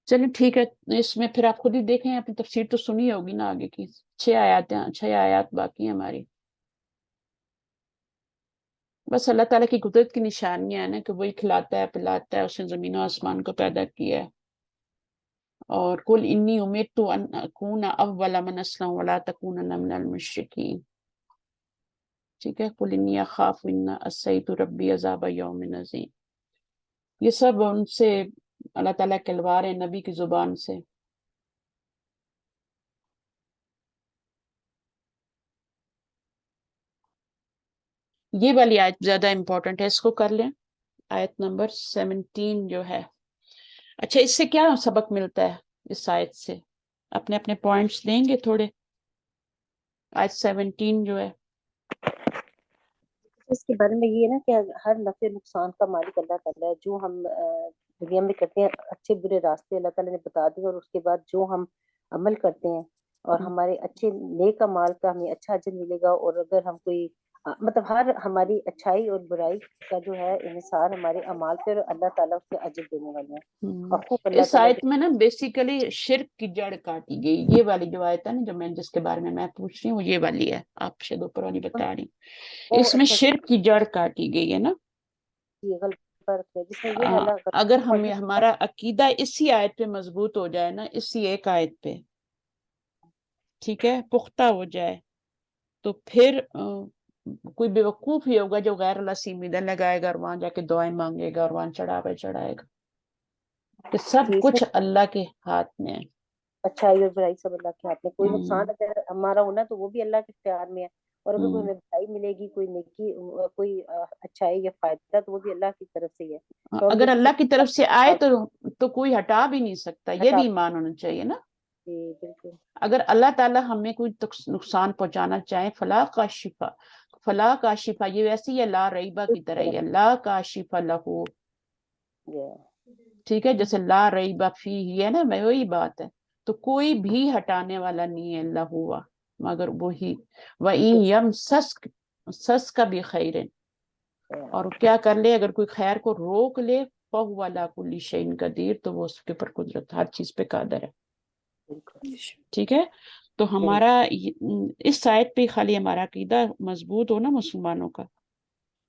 چلیے ٹھیک ہے. اس میں پھر آپ خود ہی دیکھیں، اپنی تفسیر تو سنی ہوگی نا آگے کی. 6 آیات باقی ہیں ہماری. بس اللہ تعالیٰ کی قدرت کی نشانیاں ہیں نا کہ وہی کھلاتا ہے پلاتا ہے، اس نے زمین و آسمان کو پیدا کیا ہے. اور قل انی امرت ان اکون اول من اسلم ولا تکونن من المشرکین. ٹھیک ہے. قل انی اخاف ان عصیت ربی عذاب یوم عظیم. یہ سب ان سے اللہ تعالیٰ کے الوار ہیں نبی کی زبان سے. یہ والی آیت زیادہ امپورٹنٹ ہے، اس کو کر لیں. آیت نمبر 17 جو ہے. اچھا اس سے کیا سبق ملتا ہے اس آیت سے؟ اپنے اپنے پوائنٹس دیں گے تھوڑے. آیت 17 جو ہے اس کے بارے میں یہ ہے نا کہ ہر نفع نقصان کا مالک اللہ تعالیٰ ہے. جو ہم دنیا میں کرتے ہیں اچھے برے راستے اللہ تعالیٰ نے بتا دیے، اور اس کے بعد جو ہم عمل کرتے ہیں اور ہمارے اچھے نیک اعمال کا ہمیں اچھا اجر ملے گا. اور اگر ہم کوئی مطلب ہر ہماری اچھائی اور برائی کا جو ہے انحصار ہمارے اعمال پہ، اور اللہ تعالیٰ اس کے اجر دینے والے ہیں. اور خوب اللہ اس تعالیٰ آیت میں نا بیسیکلی شرک کی جڑ کاٹی گئی. یہ والی جو آیت ہے نا جو میں جس کے بارے میں پوچھ رہی ہوں وہ یہ والی ہے، آپ شاید اوپر والی بتا رہی. اس میں شرک کی جڑ کاٹی گئی ہے نا. جس میں یہ ہے اللہ اگر ہمارا عقیدہ اسی آیت پہ مضبوط ہو جائے نا، اسی ایک آیت پہ ٹھیک ہے پختہ ہو جائے، تو پھر کوئی بیوقوف ہی ہوگا جو غیر اللہ سے امیدیں لگائے گا اور وہاں جا کے دعائیں مانگے گا اور وہاں چڑھائے گا. کہ سب کچھ اللہ کے ہاتھ میں ہے. اچھائی اور برائی سب اللہ کے ہاتھ میں. کوئی نقصان اگر ہمارا ہونا تو وہ بھی اللہ کے اختیار میں ہے، اور اگر کوئی ہمیں برائی ملے گی، کوئی نیکی، کوئی اچھائی یا فائدہ، تو وہ بھی اللہ کی طرف سے ہی ہے. تو اگر اللہ کی طرف سے آئے تو کوئی ہٹا بھی نہیں سکتا. یہ بھی ایمان ہونا چاہیے نا. جی بالکل. اگر اللہ تعالیٰ ہمیں کوئی نقصان پہنچانا چاہے، فلا کا شفا یہ ویسی ہے لا ریبہ کی طرح ہی ہے، لا کا شفا لہو. ٹھیک ہے جیسے لا ریبہ فی ہی ہے نا، وہی بات ہے. تو کوئی بھی ہٹانے والا نہیں ہے اللہ ہوا مگر وہی. وَإِن يَمْسَسْكَ بِخَيْرٍ، اور کیا کر لے اگر کوئی خیر کو روک لے، فَهُوَ عَلَىٰ كُلِّ شَيْءٍ قدیر، تو وہ اس کے پر قدرت، ہر چیز پہ قادر ہے. ٹھیک ہے. تو ہمارا اس آیت پہ خالی ہمارا عقیدہ مضبوط ہو نا مسلمانوں کا،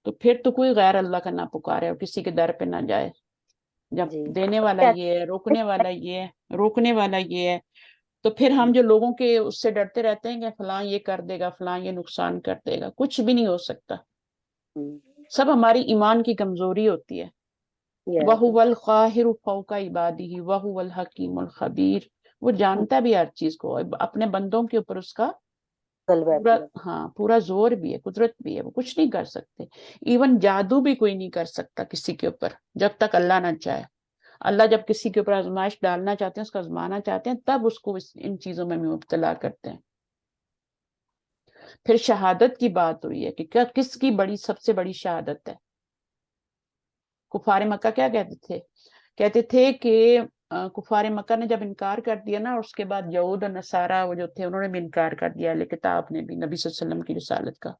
تو پھر تو کوئی غیر اللہ کا نہ پکارے اور کسی کے در پہ نہ جائے. جب دینے والا یہ ہے، روکنے والا یہ ہے، روکنے والا یہ ہے، تو پھر ہم جو لوگوں کے اس سے ڈرتے رہتے ہیں کہ فلاں یہ کر دے گا، فلاں یہ نقصان کر دے گا، کچھ بھی نہیں ہو سکتا. سب ہماری ایمان کی کمزوری ہوتی ہے. وَهُوَ الْقَاهِرُ فَوْقَ عِبَادِهِ وَهُوَ الْحَكِيمُ الْخَبِيرُ. وہ جانتا بھی ہر چیز کو، اپنے بندوں کے اوپر اس کا پورا زور بھی ہے، قدرت بھی ہے، وہ کچھ نہیں کر سکتے. ایون جادو بھی کوئی نہیں کر سکتا کسی کے اوپر جب تک اللہ نہ چاہے. اللہ جب کسی کے اوپر آزمائش ڈالنا چاہتے ہیں، اس کو آزمانا چاہتے ہیں، تب اس کو ان چیزوں میں مبتلا کرتے ہیں. پھر شہادت کی بات ہوئی ہے کہ کس کی سب سے بڑی شہادت ہے. کفار مکہ کیا کہتے تھے کہ کفار مکہ نے جب انکار کر دیا نا، اور اس کے بعد یہود اور نصارہ وہ جو تھے انہوں نے بھی انکار کر دیا، اہل کتاب نے بھی نبی صلی اللہ علیہ وسلم کی رسالت کا.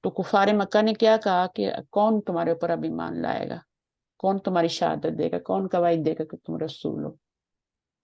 تو کفار مکہ نے کیا کہا کہ کون تمہارے اوپر اب ایمان لائے گا، کون تمہاری شہادت دے گا، کون گواہی دے گا کہ تم رسول ہو.